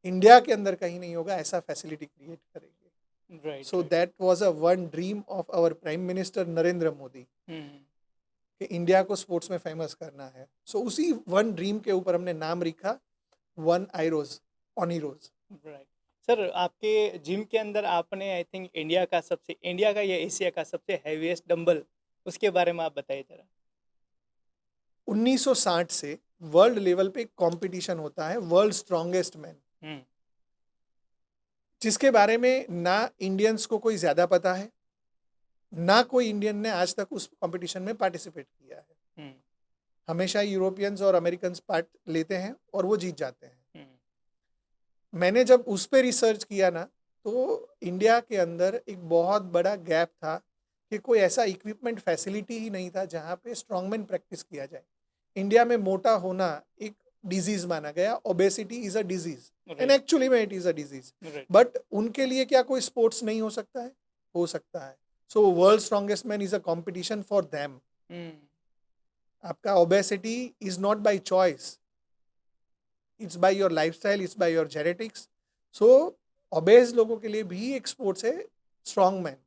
इंडिया के अंदर कहीं नहीं होगा, ऐसा फैसिलिटी क्रिएट करेंगे। Right so that was a one dream of our prime minister Narendra Modi कि इंडिया को स्पोर्ट्स में फेमस करना है। सो उसी वन ड्रीम के ऊपर हमने नाम लिखा वन आईरोज, ऑनिरोज। राइट। सर आपके जिम के अंदर आपने आई थिंक इंडिया का या एशिया का सबसे हैवीएस्ट डंबल, उसके बारे में आप बताइए जरा। 1960 से वर्ल्ड लेवल पे कंपटीशन होता है, वर्ल्ड स्ट्रॉन्गेस्ट मैन, जिसके बारे में ना इंडियंस को कोई ज्यादा पता है, ना कोई इंडियन ने आज तक उस कंपटीशन में पार्टिसिपेट किया है। हमेशा यूरोपियंस और अमेरिकन्स पार्ट लेते हैं और वो जीत जाते हैं। मैंने जब उस पर रिसर्च किया ना, तो इंडिया के अंदर एक बहुत बड़ा गैप था कि कोई ऐसा इक्विपमेंट फैसिलिटी ही नहीं था जहाँ पे स्ट्रॉन्गमैन प्रैक्टिस किया जाए। इंडिया में मोटा होना एक डिजीज माना गया, obesity is a disease and actually में it is a disease. But उनके लिए क्या कोई स्पोर्ट्स नहीं हो सकता है? हो सकता है। So world strongest man is a competition for them. आपका obesity is not by choice, it's by your lifestyle, it's by your genetics. So obese लोगों के लिए भी एक स्पोर्ट्स है स्ट्रॉन्ग मैन,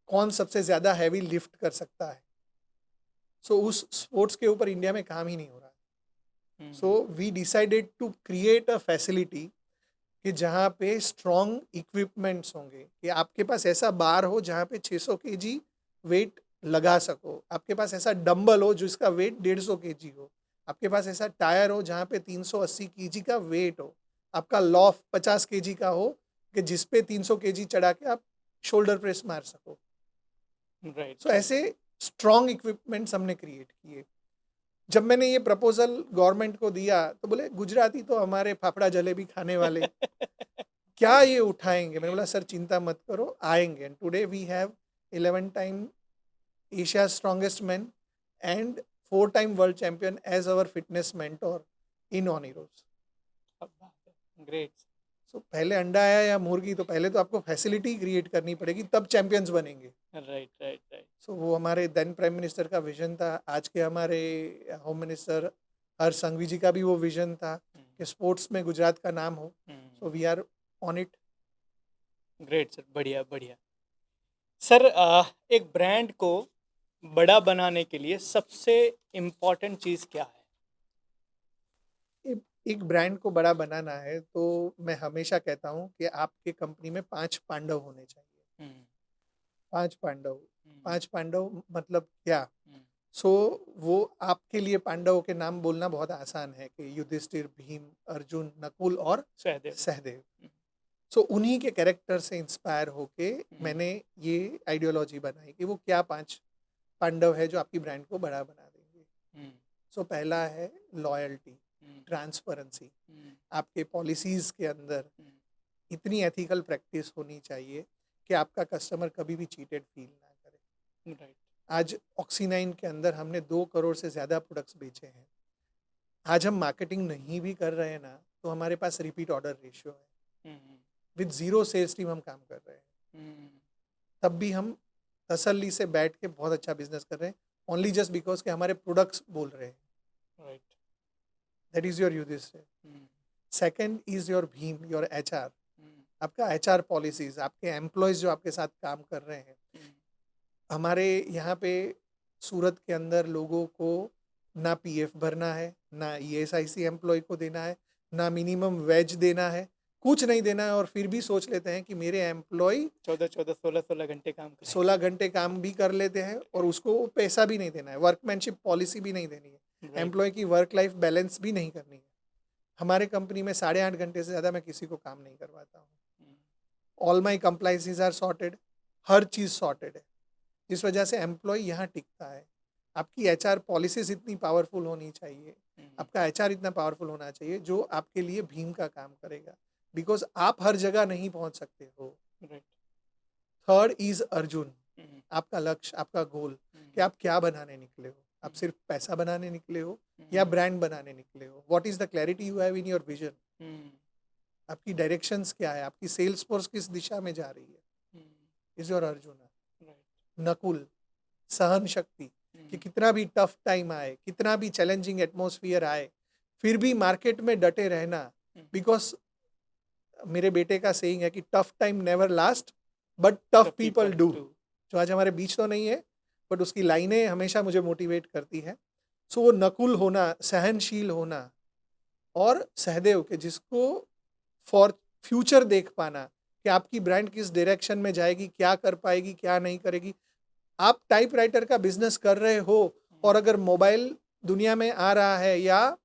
कौन सबसे ज्यादा हैवी लिफ्ट कर सकता है। सो उस स्पोर्ट्स के ऊपर इंडिया में काम ही नहीं हो रहा। So we decided to create a facility कि जहाँ पे स्ट्रॉन्ग इक्विपमेंट्स होंगे, कि आपके पास ऐसा बार हो जहाँ पे 600 केजी वेट लगा सको, आपके पास ऐसा डंबल हो जिसका वेट 150 केजी हो, आपके पास ऐसा टायर हो जहाँ पे 380 केजी का वेट हो, आपका लॉफ 50 केजी का हो कि जिस पे 300 केजी चढ़ा के आप शोल्डर प्रेस मार सको। सो ऐसे स्ट्रॉन्ग इक्विपमेंट्स हमने क्रिएट किए। जब मैंने ये प्रपोजल गवर्नमेंट को दिया तो बोले गुजराती तो हमारे फाफड़ा जलेबी खाने वाले क्या ये उठाएंगे? मैंने बोला सर चिंता मत करो, आएंगे। And today we have 11 time Asia strongest man and 4 time world champion as our fitness mentor in ऑनिरोज। ग्रेट। सो पहले अंडा आया या मुर्गी, तो पहले तो आपको फैसिलिटी क्रिएट करनी पड़ेगी तब चैंपियंस बनेंगे। Right right right. सो वो हमारे देन प्राइम मिनिस्टर का विजन था, आज के हमारे होम मिनिस्टर हर्ष संघवी जी का भी वो विजन था कि स्पोर्ट्स में गुजरात का नाम हो। So we are on it. Great sir, बढ़िया बढ़िया। सर एक ब्रांड को बड़ा बनाने के लिए सबसे इम्पोर्टेंट चीज़ क्या है? एक ब्रांड को बड़ा बनाना है तो मैं हमेशा कहता हूँ कि आपके कंपनी में 5 पांडव होने चाहिए। 5 पांडव, 5 पांडव मतलब क्या? सो वो आपके लिए पांडवों के नाम बोलना बहुत आसान है कि युधिष्ठिर, भीम, अर्जुन, नकुल और सहदेव। सहदेव। सो उन्हीं के कैरेक्टर से इंस्पायर होके मैंने ये आइडियोलॉजी बनाई कि वो क्या 5 पांडव है जो आपकी ब्रांड को बड़ा बना देंगे। सो पहला है लॉयल्टी, ट्रांसपेरेंसी। आपके पॉलिसीज के अंदर इतनी एथिकल प्रैक्टिस होनी चाहिए कि आपका कस्टमर कभी भी चीटेड फील ना करे। राइट। आज ऑक्सीनाइन के अंदर हमने 2 करोड़ से ज़्यादा प्रोडक्ट्स बेचे हैं। आज हम मार्केटिंग नहीं भी कर रहे हैं ना, तो हमारे पास रिपीट ऑर्डर रेशियो है। विद ज़ीरो सेल्स टीम हम काम कर रहे हैं। तब भी हम तसल्ली से बैठ के बहुत अच्छा बिजनेस कर रहे हैं, ओनली जस्ट बिकॉज के हमारे प्रोडक्ट्स बोल रहे हैं। Right. That is your Yudhishthira. Second is your Bhima, your HR. आपका एचआर पॉलिसीज, आपके एम्प्लॉयज जो आपके साथ काम कर रहे हैं। हमारे यहाँ पे सूरत के अंदर लोगों को ना पीएफ भरना है, ना ईएसआईसी एम्प्लॉय को देना है, ना मिनिमम वेज देना है, कुछ नहीं देना है, और फिर भी सोच लेते हैं कि मेरे एम्प्लॉय 16 घंटे काम करें। 16 घंटे काम भी कर लेते हैं और उसको पैसा भी नहीं देना है, वर्कमैनशिप पॉलिसी भी नहीं देनी है, एम्प्लॉय की वर्क लाइफ बैलेंस भी नहीं करनी है। हमारे कंपनी में 8.5 घंटे से ज़्यादा मैं किसी को काम नहीं करवाता हूँ। All my compliances are sorted, हर चीज़ सॉर्टेड है, जिस वजह से एम्प्लॉय यहाँ टिकता है। आपकी एचआर पॉलिसीज इतनी पावरफुल होनी चाहिए, आपका एचआर इतना पावरफुल होना चाहिए जो आपके लिए भीम का काम करेगा, बिकॉज आप हर जगह नहीं पहुंच सकते हो। थर्ड इज अर्जुन, आपका लक्ष्य, आपका गोल कि आप क्या बनाने निकले हो। आप सिर्फ पैसा बनाने निकले हो या ब्रांड बनाने निकले हो? What is the clarity you have in your vision? आपकी डायरेक्शंस क्या है? आपकी सेल्स फोर्स किस दिशा में जा रही है? Is your Arjun. नकुल, सहन शक्ति, कि कितना भी टफ टाइम आए, कितना भी चैलेंजिंग एटमॉस्फेयर आए, फिर भी मार्केट में डटे रहना, बिकॉज मेरे बेटे का सेइंग है कि tough time never last but tough people do. जो आज हमारे बीच तो नहीं है, बट उसकी लाइनें हमेशा मुझे मोटिवेट करती है। सो वो नकुल होना, सहनशील होना, और सहदेव के जिसको फॉर फ्यूचर देख पाना कि आपकी ब्रांड किस डायरेक्शन में जाएगी, क्या कर पाएगी, क्या नहीं करेगी। आप टाइपराइटर का बिजनेस कर रहे हो और अगर मोबाइल दुनिया में आ रहा है या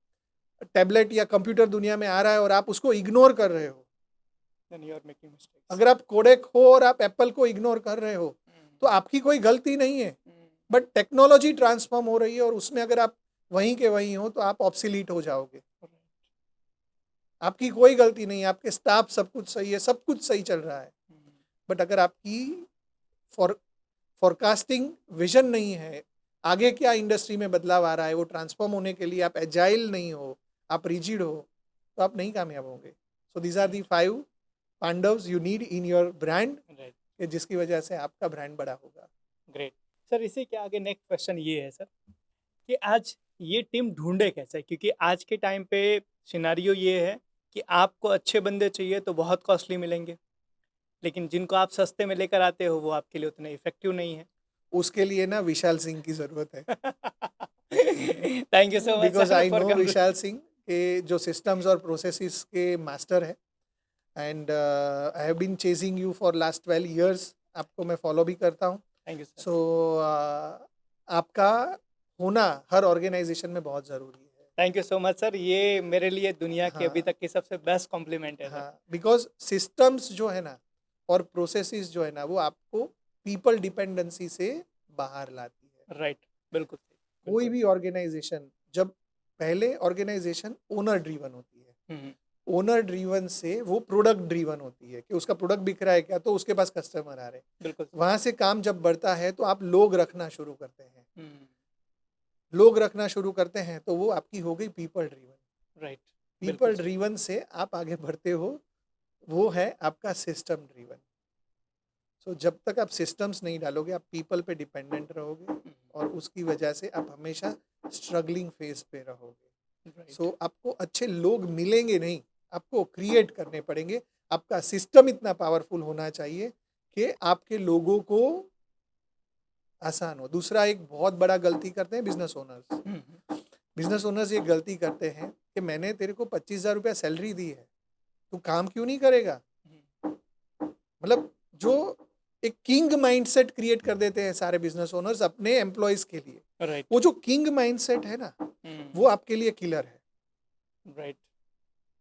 टैबलेट या कंप्यूटर दुनिया में आ रहा है और आप उसको इग्नोर कर रहे हो, then you are making mistakes. अगर आप कोडेक हो और आप एप्पल को इग्नोर कर रहे हो तो आपकी कोई गलती नहीं है, बट टेक्नोलॉजी ट्रांसफॉर्म हो रही है और उसमें अगर आप वहीं के वहीं हो तो आप ऑब्सोलीट हो जाओगे। आपकी कोई गलती नहीं है, आपके स्टाफ सब कुछ सही है, सब कुछ सही चल रहा है, बट अगर आपकी फॉरकास्टिंग विजन नहीं है, आगे क्या इंडस्ट्री में बदलाव आ रहा है, वो ट्रांसफॉर्म होने के लिए आप एजाइल नहीं हो, आप रिजिड हो, तो आप नहीं कामयाब होंगे। So these are the 5 Pandavs you need in your brand, जिसकी वजह से आपका ब्रांड बड़ा होगा। ग्रेट सर, इसी के आगे नेक्स्ट क्वेश्चन ये है सर कि आज ये टीम ढूंढे कैसे, क्योंकि आज के टाइम पे सिनारियो ये है कि आपको अच्छे बंदे चाहिए तो बहुत कॉस्टली मिलेंगे, लेकिन जिनको आप सस्ते में लेकर आते हो वो आपके लिए उतने इफेक्टिव नहीं है। उसके लिए ना विशाल सिंह की जरूरत है। Thank you so much because I know Vishal Singh के जो सिस्टम्स और प्रोसेसेस के मास्टर है, and I have been chasing you for last 12 years। आपको मैं फॉलो भी करता हूँ। Thank you sir. सो आपका होना हर ऑर्गेनाइजेशन में बहुत ज़रूरी है। Thank you so much sir, ये मेरे लिए दुनिया की हाँ। अभी तक की सबसे बेस्ट कॉम्प्लीमेंट है सर। हाँ, बिकॉज सिस्टम्स जो है ना और प्रोसेसेस जो है ना वो आपको पीपल डिपेंडेंसी से बाहर लाती है। राइट, बिल्कुल सही। कोई भी ऑर्गेनाइजेशन, जब पहले ऑर्गेनाइजेशन ओनर ड्रीवन होती है, ओनर ड्रीवन से वो प्रोडक्ट ड्रीवन होती है कि उसका प्रोडक्ट बिक रहा है क्या, तो उसके पास कस्टमर आ रहे हैं। बिल्कुल। वहां से काम जब बढ़ता है तो आप लोग रखना शुरू करते हैं, लोग रखना शुरू करते हैं तो वो आपकी हो गई people driven. Right, people driven से आप आगे बढ़ते हो, वो है आपका सिस्टम ड्रीवन। सो जब तक आप सिस्टम्स नहीं डालोगे आप पीपल पे डिपेंडेंट रहोगे और उसकी वजह से आप हमेशा स्ट्रगलिंग फेज पे रहोगे। सो आपको अच्छे लोग मिलेंगे नहीं, आपको क्रिएट करने पड़ेंगे। आपका सिस्टम इतना पावरफुल होना चाहिए कि आपके लोगों को आसान हो। दूसरा एक बहुत बड़ा गलती करते हैं बिजनेस ओनर्स। बिजनेस ओनर्स ये गलती करते हैं कि मैंने तेरे को 25,000 रुपया सैलरी दी है, तू काम क्यों नहीं करेगा? मतलब जो एक किंग माइंडसेट क्रिएट कर देते हैं सारे बिजनेस ओनर्स अपने एम्प्लॉयज के लिए, राइट वो जो किंग माइंडसेट है ना, वो आपके लिए किलर है। Right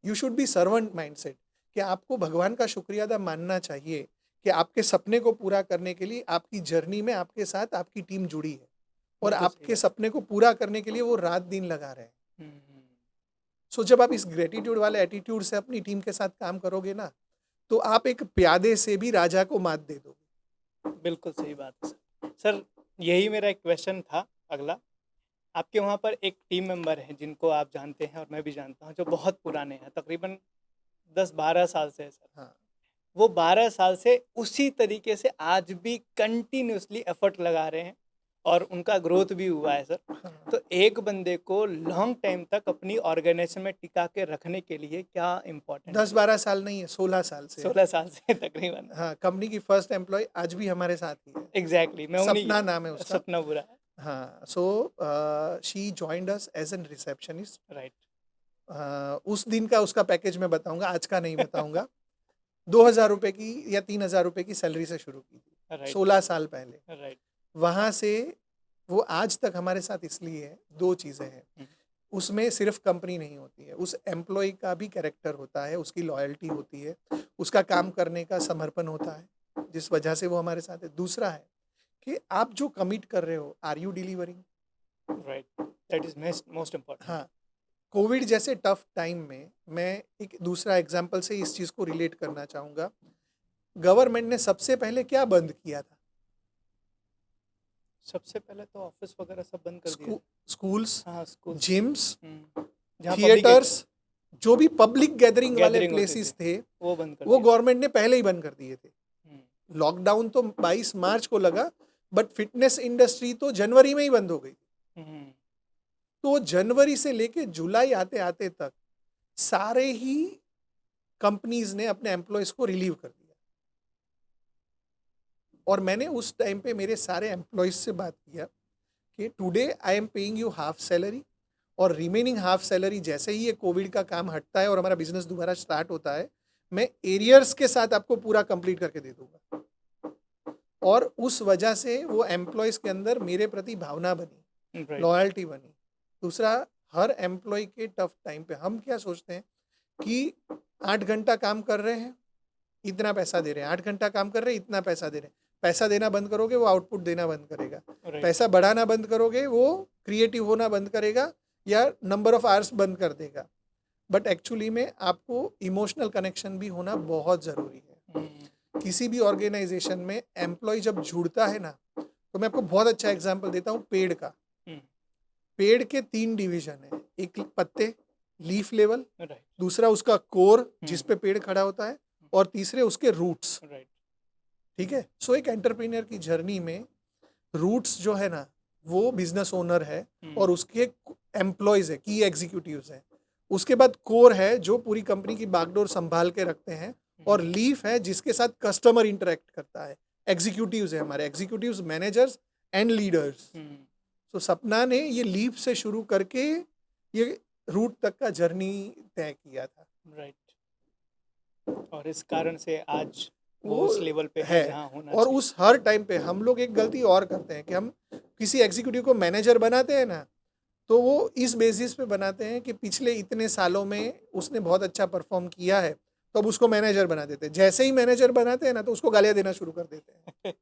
you should be servant mindset, कि आपको भगवान का शुक्रिया अदा मानना चाहिए कि आपके सपने को पूरा करने के लिए आपकी जर्नी में आपके साथ आपकी टीम जुड़ी है और बिल्कुल सही आपके बात। सपने को पूरा करने के लिए वो रात दिन लगा रहे हैं। हम्म, सो जब आप इस ग्रेटिट्यूड वाले एटीट्यूड से अपनी टीम के साथ काम करोगे ना, तो आप एक प्यादे से भी राजा को मात दे दोगे। बिल्कुल सही बात है सर। सर यही मेरा एक क्वेश्चन था अगला। आपके वहाँ पर एक टीम मेंबर हैं जिनको आप जानते हैं और मैं भी जानता हूँ, जो बहुत पुराने हैं, तकरीबन 10-12 साल से है सर। हाँ, वो 12 साल से उसी तरीके से आज भी कंटिन्यूअसली एफर्ट लगा रहे हैं और उनका ग्रोथ भी हुआ है सर। हाँ। तो एक बंदे को लॉन्ग टाइम तक अपनी ऑर्गेनाइजेशन में टिका के रखने के लिए क्या इम्पोर्टेंट 10-12 साल नहीं है, 16 साल से है। 16 साल से तकरीबन। हाँ, कंपनी की फर्स्ट एम्प्लॉय आज भी हमारे साथ ही है। एग्जैक्टली मैं उन्हीं सपना नाम है उसका। सपना बुरा। हाँ, so she joined us as an receptionist. Right उस दिन का उसका पैकेज मैं बताऊंगा, आज का नहीं बताऊंगा। 2,000 रुपए की या 3,000 रुपए की सैलरी से शुरू की थी, राइट 16 साल पहले। राइट वहां से वो आज तक हमारे साथ इसलिए है, दो चीजें हैं उसमें। सिर्फ कंपनी नहीं होती है, उस एम्प्लॉय का भी कैरेक्टर होता है, उसकी लॉयल्टी होती है, उसका काम करने का समर्पण होता है, जिस वजह से वो हमारे साथ है। दूसरा है कि आप जो कमिट कर रहे हो, are you delivering? Right that is most important. हाँ, कोविड जैसे टफ टाइम में मैं एक दूसरा एग्जाम्पल से इस चीज़ को रिलेट करना चाहूँगा। गवर्नमेंट ने सबसे पहले क्या बंद किया था? सबसे पहले तो ऑफिस वगैरह सब बंद कर दिया। स्कूल्स, हाँ स्कूल, जिम्स, जहाँ थिएटर्स, जो भी पब्लिक गैदरिंग वाले गैदरिंग होती प्लेसेस थे, वो बंद कर वो दिया। गवर्नमेंट ने पहले ही बंद कर दिए थे। हम्म, लॉकडाउन तो 22 मार्च को लगा, बट फिटनेस इंडस्ट्री तो जनवरी में ही बंद हो गई। हम्म, तो जनवरी से लेके जुलाई आते आते तक सारे ही कंपनीज ने अपने एम्प्लॉयज को रिलीव कर दिया। और मैंने उस टाइम पे मेरे सारे एम्प्लॉयज से बात किया कि today I am paying you half salary, और रिमेनिंग हाफ सैलरी जैसे ही ये कोविड का काम हटता है और हमारा बिजनेस दोबारा स्टार्ट होता है, मैं एरियर्स के साथ आपको पूरा कंप्लीट करके दे दूंगा। और उस वजह से वो एम्प्लॉयज के अंदर मेरे प्रति भावना बनी, राइट लॉयल्टी बनी। दूसरा, हर एम्प्लॉय के टफ टाइम पे हम क्या सोचते हैं कि 8 घंटा काम कर रहे हैं, इतना पैसा दे रहे हैं, 8 घंटा काम कर रहे हैं, इतना पैसा दे रहे हैं। पैसा देना बंद करोगे, वो आउटपुट देना बंद करेगा। राइट पैसा बढ़ाना बंद करोगे, वो क्रिएटिव होना बंद करेगा या नंबर ऑफ आवर्स बंद कर देगा। बट एक्चुअली में आपको इमोशनल कनेक्शन भी होना बहुत ज़रूरी है। किसी भी ऑर्गेनाइजेशन में एम्प्लॉय जब जुड़ता है ना, तो मैं आपको बहुत अच्छा एग्जांपल देता हूँ पेड़ का। पेड़ के 3 डिवीजन है, एक पत्ते, लीफ लेवल, राइट दूसरा उसका कोर जिस पे पेड़ खड़ा होता है, और तीसरे उसके रूट्स। राइट ठीक है। सो एक एंटरप्रेन्योर की जर्नी में रूट्स जो है ना, वो बिजनेस ओनर है और उसके एम्प्लॉयज है, की एग्जीक्यूटिव्स हैं। उसके बाद कोर है जो पूरी कंपनी की बागडोर संभाल के रखते हैं, और लीफ है जिसके साथ कस्टमर इंटरेक्ट करता है। एग्जीक्यूटिव्स है हमारे, एग्जीक्यूटिव्स, मैनेजर्स एंड लीडर्स। तो सपना ने ये लीफ से शुरू करके ये रूट तक का जर्नी तय किया था। राइट और इस कारण से आज वो वो उस लेवल पे है जहाँ होना और चाहिए। उस हर टाइम पे हम लोग एक गलती और करते हैं कि हम किसी एग्जीक्यूटिव को मैनेजर बनाते हैं ना, तो वो इस बेसिस पे बनाते हैं कि पिछले इतने सालों में उसने बहुत अच्छा परफॉर्म किया है, तो अब उसको मैनेजर बना देते हैं। जैसे ही मैनेजर बनाते हैं ना, तो उसको गालियां देना शुरू कर देते हैं।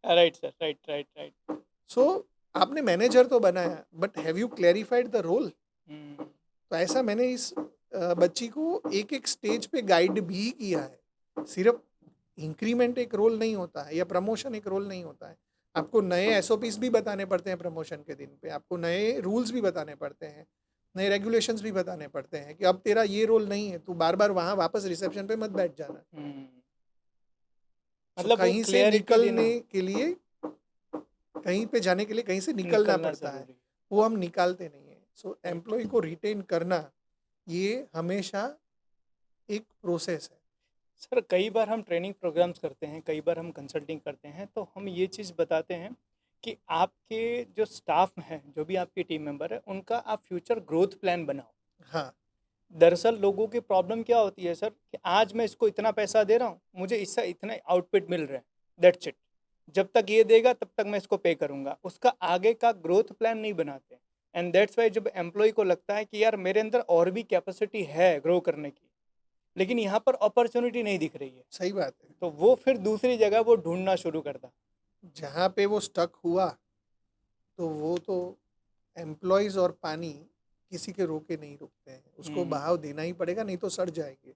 Right sir, right right right. So आपने मैनेजर तो बनाया, but have you clarified the role? तो ऐसा मैंने इस बच्ची को एक एक स्टेज पे गाइड भी किया है। सिर्फ इंक्रीमेंट एक रोल नहीं होता है या प्रमोशन एक रोल नहीं होता है। आपको नए एसओपीस भी बताने पड़ते हैं प्रमोशन के दिन पे, आपको नए रूल्स भी बताने पड़ते हैं, नए रेगुलेशंस भी बताने पड़ते हैं कि अब तेरा ये रोल नहीं है, तू बार बार वहाँ वापस रिसेप्शन पे मत बैठ जाना। मतलब वो कहीं से क्लियरिटी देना, निकलने के लिए, कहीं पे जाने के लिए कहीं से निकलना पड़ता है, जरूरी। वो हम निकालते नहीं है। सो एम्प्लॉय को रिटेन करना ये हमेशा एक प्रोसेस है। सर कई बार हम ट्रेनिंग प्रोग्राम्स करते हैं, कई बार हम कंसल्टिंग करते हैं, तो हम ये चीज़ बताते हैं कि आपके जो स्टाफ हैं, जो भी आपके टीम मेंबर है, उनका आप फ्यूचर ग्रोथ प्लान बनाओ। हाँ, दरअसल लोगों की प्रॉब्लम क्या होती है सर, कि आज मैं इसको इतना पैसा दे रहा हूँ, मुझे इससे इतने आउटपुट मिल रहे हैं, दैट्स इट। जब तक ये देगा तब तक मैं इसको पे करूंगा, उसका आगे का ग्रोथ प्लान नहीं बनाते। एंड दैट्स वाई जब एम्प्लॉय को लगता है कि यार मेरे अंदर और भी कैपेसिटी है ग्रो करने की, लेकिन यहाँ पर अपॉर्चुनिटी नहीं दिख रही है, सही बात है। तो वो फिर दूसरी जगह वो ढूंढना शुरू करता। जहाँ पे वो स्टक हुआ, तो वो तो एम्प्लॉयज़ और पानी किसी के रोके नहीं रुकते हैं। उसको बहाव देना ही पड़ेगा, नहीं तो सड़ जाएँगे।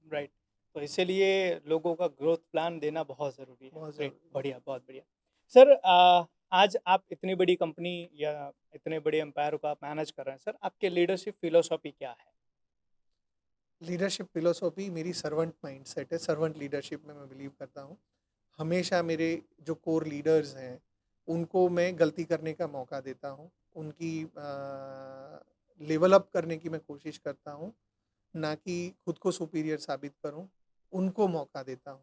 राइट। तो इसीलिए लोगों का ग्रोथ प्लान देना बहुत ज़रूरी है। बहुत ग्रेट, ज़रूरी है। बढ़िया, बहुत बढ़िया। सर आज आप इतनी बड़ी कंपनी या इतने बड़े एम्पायर को आप मैनेज कर रहे हैं, सर आपके लीडरशिप फिलोसॉफी क्या है? लीडरशिप फ़िलॉसफ़ी मेरी सर्वेंट माइंडसेट है, सर्वेंट लीडरशिप में मैं बिलीव करता हूँ। हमेशा मेरे जो कोर लीडर्स हैं, उनको मैं गलती करने का मौका देता हूँ। उनकी लेवल अप करने की मैं कोशिश करता हूँ, ना कि खुद को सुपीरियर साबित करूँ, उनको मौका देता हूँ।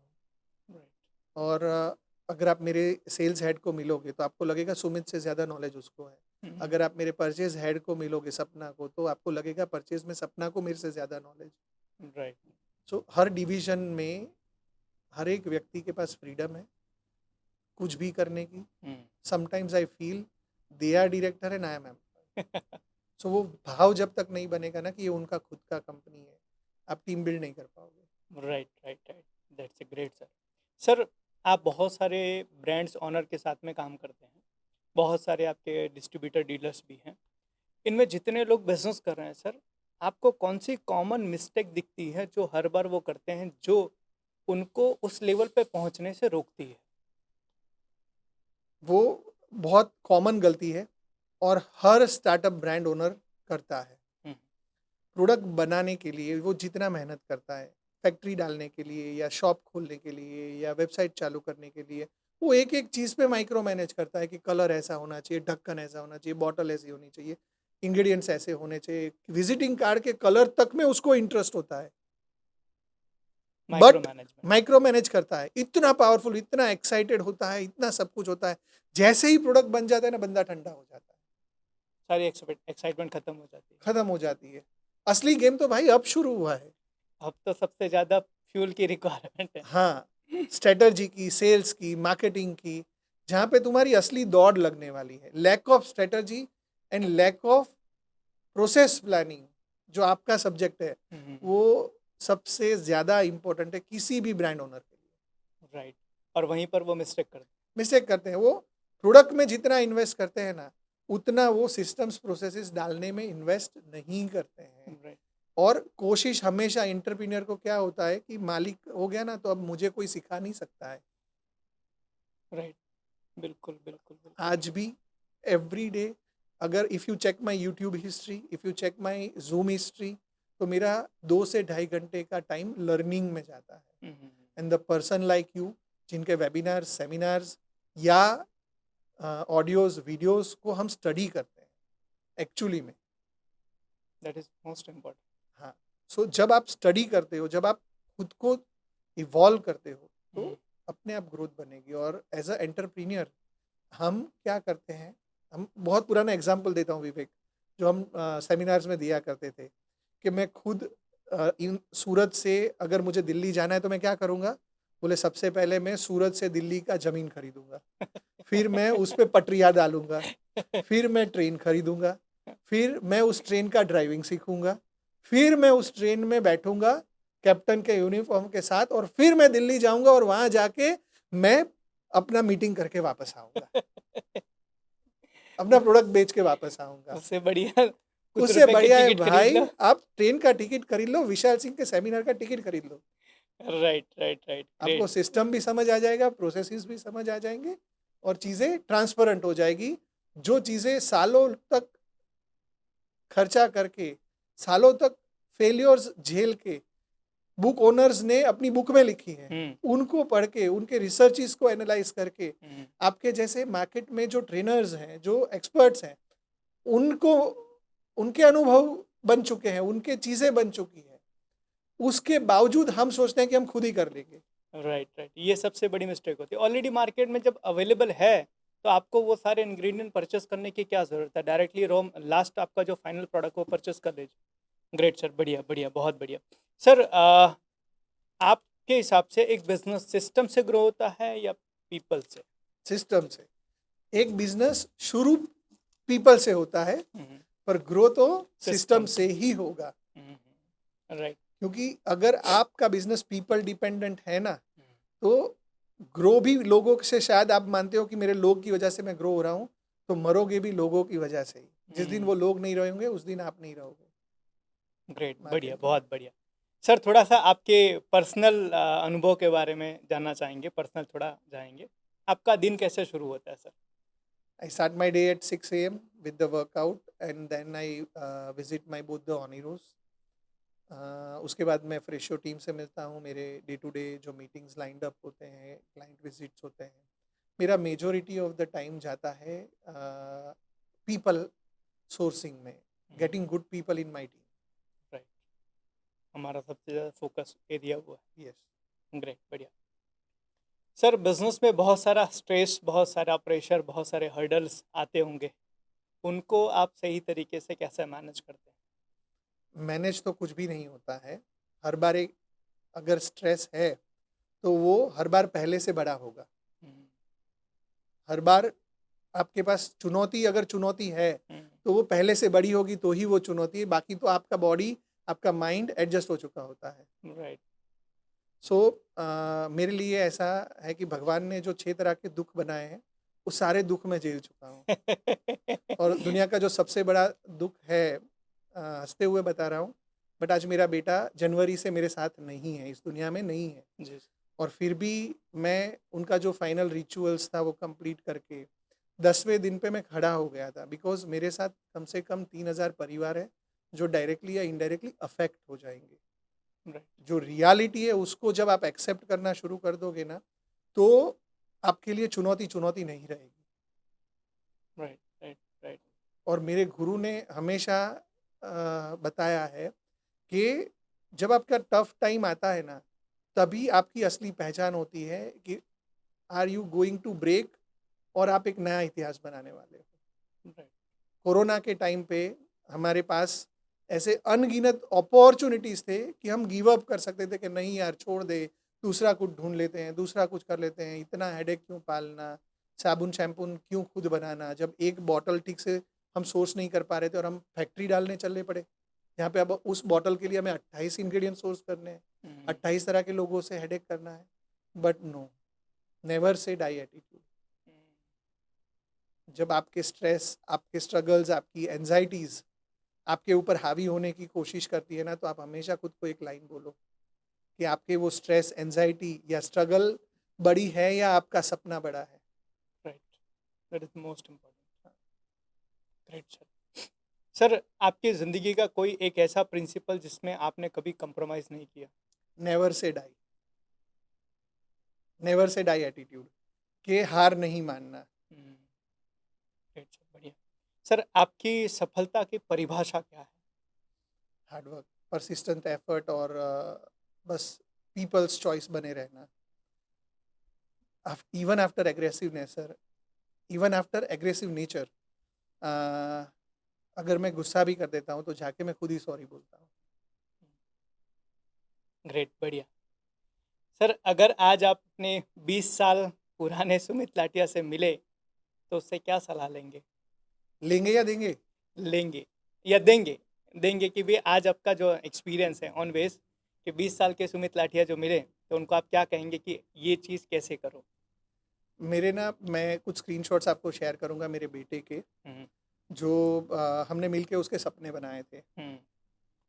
राइट। और अगर आप मेरे सेल्स हेड को मिलोगे तो आपको लगेगा सुमित से ज़्यादा नॉलेज उसको है। अगर आप मेरे परचेज़ हेड को मिलोगे सपना को, तो आपको लगेगा परचेज़ में सपना को मेरे से ज़्यादा नॉलेज। राइट। सो हर डिवीज़न में हर एक व्यक्ति के पास फ्रीडम है कुछ भी करने की। Sometimes I feel they are director and I am employ. So वो भाव जब तक नहीं बनेगा ना कि ये उनका खुद का कंपनी है, आप टीम बिल्ड नहीं कर पाओगे। Right, right, right. That's a great sir. Sir आप बहुत सारे ब्रांड्स ऑनर के साथ में काम करते हैं, बहुत सारे आपके डिस्ट्रीब्यूटर डीलर्स भी हैं। इनमें जितने लोग बिजनेस कर रहे हैं सर, आपको कौन सी कॉमन मिस्टेक दिखती है जो हर बार वो करते हैं, जो उनको उस लेवल पे पहुंचने से रोकती है? वो बहुत कॉमन गलती है और हर स्टार्टअप ब्रांड ओनर करता है। हम्म, प्रोडक्ट बनाने के लिए वो जितना मेहनत करता है, फैक्ट्री डालने के लिए या शॉप खोलने के लिए या वेबसाइट चालू करने के लिए, वो एक एक चीज़ पे माइक्रो मैनेज करता है कि कलर ऐसा होना चाहिए, ढक्कन ऐसा होना चाहिए, बॉटल ऐसी होनी चाहिए, इंग्रेडिएंट्स ऐसे होने चाहिए, विजिटिंग कार्ड के कलर तक में उसको इंटरेस्ट होता है। Micro but management. Micro manage करता है, इतना पावरफुल, इतना एक्साइटेड होता है, इतना सब कुछ होता है, जैसे ही प्रोडक्ट बन जाता है ना, बंदा ठंडा हो जाता है, सारी एक्साइटमेंट खत्म हो जाती है। खत्म हो जाती है। असली गेम तो भाई अब शुरू हुआ है। अब तो सबसे ज़्यादा फ्यूल की रिक्वायरमेंट है। हाँ, स्ट्रैटेजी की, सेल्स की, मार्केटिंग की, जहाँ पे तुम्हारी असली दौड़ लगने वाली है। Lack of strategy and lack of process planning जो आपका सब्जेक्ट है, वो सबसे ज़्यादा इम्पोर्टेंट है किसी भी ब्रांड ओनर के लिए। राइट। और वहीं पर वो मिस्टेक करते मिस्टेक करते हैं वो, प्रोडक्ट में जितना इन्वेस्ट करते हैं ना, उतना वो सिस्टम्स प्रोसेसेस डालने में इन्वेस्ट नहीं करते हैं। हैं। राइट, और कोशिश हमेशा एंटरप्रेन्योर को क्या होता है कि मालिक हो गया ना, तो अब मुझे कोई सिखा नहीं सकता है। राइट। बिल्कुल, बिल्कुल, बिल्कुल। आज भी एवरी डे, अगर if you check my YouTube history, if you check my Zoom history, तो मेरा 2 से ढाई घंटे का टाइम लर्निंग में जाता है। And the person like you, जिनके वेबिनार्स, सेमिनार्स या ऑडियोज, वीडियोस को हम स्टडी करते हैं एक्चुअली में। That is most important. हाँ, सो जब आप स्टडी करते हो, जब आप खुद को इवॉल्व करते हो, तो अपने आप ग्रोथ बनेगी। और एज अ एंटरप्रीनियर हम क्या करते हैं, हम बहुत पुराना एग्जाम्पल देता हूँ विवेक, जो हम सेमिनार्स में दिया करते थे, कि मैं खुद इन सूरत से अगर मुझे दिल्ली जाना है तो मैं क्या करूँगा, बोले सबसे पहले मैं सूरत से दिल्ली का ज़मीन खरीदूंगा, फिर मैं उस पर पटरियाँ डालूंगा, फिर मैं ट्रेन खरीदूंगा, फिर मैं उस ट्रेन का ड्राइविंग सीखूंगा, फिर मैं उस ट्रेन में बैठूंगा कैप्टन के यूनिफॉर्म के साथ, और फिर मैं दिल्ली जाऊंगा और वहां जाके मैं अपना मीटिंग करके वापस आऊंगा, अपना प्रोडक्ट बेच के वापस आऊंगा। उससे बढ़िया कुछ उससे रुपए की बढ़िया है टिकट खरीद भाई, लो। आप ट्रेन का टिकट खरीद लो, विशाल सिंह के सेमिनार का टिकट खरीद लो। Right, right, right. आपको ग्रेट। सिस्टम भी समझ आ जाएगा, प्रोसेसेस भी समझ आ जाएंगे, और चीज़ें ट्रांसपेरेंट हो जाएगी। जो चीज़ें सालों तक खर्चा करके, सालों तक फेलियर्स झेल के बुक ओनर्स ने अपनी बुक में लिखी है, उनको पढ़ के, उनके रिसर्चेस को एनालाइज करके, आपके जैसे मार्केट में जो ट्रेनर्स हैं, जो एक्सपर्ट्स हैं, उनको उनके अनुभव बन चुके हैं, उनके चीज़ें बन चुकी हैं, उसके बावजूद हम सोचते हैं कि हम खुद ही कर लेंगे। Right, right. ये सबसे बड़ी मिस्टेक होती है। ऑलरेडी मार्केट में जब अवेलेबल है तो आपको वो सारे इंग्रेडिएंट परचेस करने की क्या ज़रूरत है? डायरेक्टली रॉ लास्ट आपका जो फाइनल प्रोडक्ट वो परचेस कर लीजिए। ग्रेट सर, बढ़िया, बढ़िया, बहुत बढ़िया। सर आपके हिसाब से एक बिज़नेस सिस्टम से ग्रो होता है या पीपल से? सिस्टम से। एक बिजनेस शुरू पीपल से होता है, हुँ, पर ग्रो तो सिस्टम सिस्टम से ही होगा। राइट। क्योंकि अगर आपका बिजनेस पीपल डिपेंडेंट है ना, तो ग्रो भी लोगों से, शायद आप मानते हो कि मेरे लोग की वजह से मैं ग्रो हो रहा हूँ, तो मरोगे भी लोगों की वजह से ही। जिस दिन वो लोग नहीं रहेंगे उस दिन आप नहीं रहोगे ग्रेट, बढ़िया, मार्केट में। बहुत बढ़िया। सर थोड़ा-सा आपके पर्सनल अनुभव के बारे में जानना चाहेंगे, पर्सनल थोड़ा जाएँगे। आपका दिन कैसे शुरू होता है sir? I start my day at 6 a.m. with the workout and then I visit my both the Oniros. उसके बाद मैं फ्रेशो टीम से मिलता हूँ, मेरे डे टू डे जो मीटिंग्स लाइंड अप होते हैं, क्लाइंट विजिट्स होते हैं। मेरा मेजोरिटी ऑफ द टाइम जाता है पीपल सोर्सिंग में, getting good people in my team. Right, हमारा सबसे ज़्यादा फोकस एरिया वो है। यस। ग्रेट, बढ़िया। सर बिज़नेस में बहुत सारा स्ट्रेस, बहुत सारा प्रेशर, बहुत सारे हर्डल्स आते होंगे। उनको आप सही तरीके से कैसे मैनेज करते हैं? मैनेज तो कुछ भी नहीं होता है। हर बार एक अगर स्ट्रेस है तो वो हर बार पहले से बड़ा होगा। हुँ, हर बार आपके पास चुनौती, अगर चुनौती है हुँ, तो वो पहले से बड़ी होगी तो ही वो चुनौती है, बाकी तो आपका बॉडी, आपका माइंड एडजस्ट हो चुका होता है। राइट। सो मेरे लिए ऐसा है कि भगवान ने जो 6 तरह के दुःख बनाए हैं, वो सारे दुःख मैं झेल चुका हूँ। और दुनिया का जो सबसे बड़ा दुःख है, हँसते हुए बता रहा हूँ, बट आज मेरा बेटा जनवरी से मेरे साथ नहीं है, इस दुनिया में नहीं है। जी, और फिर भी मैं उनका जो फाइनल रिचुअल्स था वो कंप्लीट करके 10वें दिन पे मैं खड़ा हो गया था, बिकॉज़ मेरे साथ कम से कम 3000 परिवार है, जो डायरेक्टली या इनडायरेक्टली अफ़ेक्ट हो जाएँगे। राइट, जो रियलिटी है उसको जब आप एक्सेप्ट करना शुरू कर दोगे ना, तो आपके लिए चुनौती, चुनौती नहीं रहेगी। Right, right, right. और मेरे गुरु ने हमेशा बताया है कि जब आपका टफ टाइम आता है ना, तभी आपकी असली पहचान होती है कि are you going to break, और आप एक नया इतिहास बनाने वाले हो। राइट, कोरोना के टाइम पे हमारे पास ऐसे अनगिनत अपॉर्चुनिटीज़ थे कि हम गिव अप कर सकते थे कि नहीं यार छोड़ दे, दूसरा कुछ ढूँढ लेते हैं, दूसरा कुछ कर लेते हैं, इतना हेडेक क्यों पालना, साबुन शैम्पून क्यों खुद बनाना, जब एक बॉटल ठीक से हम सोर्स नहीं कर पा रहे थे और हम फैक्ट्री डालने चलने पड़े। यहाँ पे अब उस बॉटल के लिए हमें 28 इंग्रीडिएंट सोर्स करने हैं, हुँ, 28 तरह के लोगों से हेडेक करना है। But no, never say die attitude. जब आपके स्ट्रेस, आपके स्ट्रगल्स, आपकी एंजाइटीज़ आपके ऊपर हावी होने की कोशिश करती है ना, तो आप हमेशा खुद को एक लाइन बोलो कि आपके वो स्ट्रेस, एंजाइटी या स्ट्रगल बड़ी है या आपका सपना बड़ा है। Right, that is most important. Great sir. Sir आपकी ज़िंदगी का कोई एक ऐसा प्रिंसिपल जिसमें आपने कभी कंप्रोमाइज़ नहीं किया? Never say die, never say die attitude, कि हार नहीं मानना। हुँ, ग्रेट सर, बढ़िया। सर आपकी सफलता की परिभाषा क्या है? हार्ड वर्क, परसिस्टेंट एफर्ट, और बस पीपल्स चॉइस बने रहना। Even after aggressiveness sir, even after aggressive nature, अगर मैं गुस्सा भी कर देता हूँ तो जाके मैं खुद ही सॉरी बोलता हूँ। ग्रेट, बढ़िया। सर अगर आज आप अपने 20 साल पुराने सुमित लाटिया से मिले, तो उससे क्या सलाह लेंगे? लेंगे या देंगे? लेंगे या देंगे? देंगे कि भई आज आपका जो एक्सपीरियंस है ऑन बेस कि 20 साल के सुमित लाठिया जो मिले, तो उनको आप क्या कहेंगे कि ये चीज़ कैसे करो? मेरे ना, मैं कुछ स्क्रीनशॉट्स आपको शेयर करूँगा मेरे बेटे के, हुँ, जो हमने मिलके उसके सपने बनाए थे। हुँ,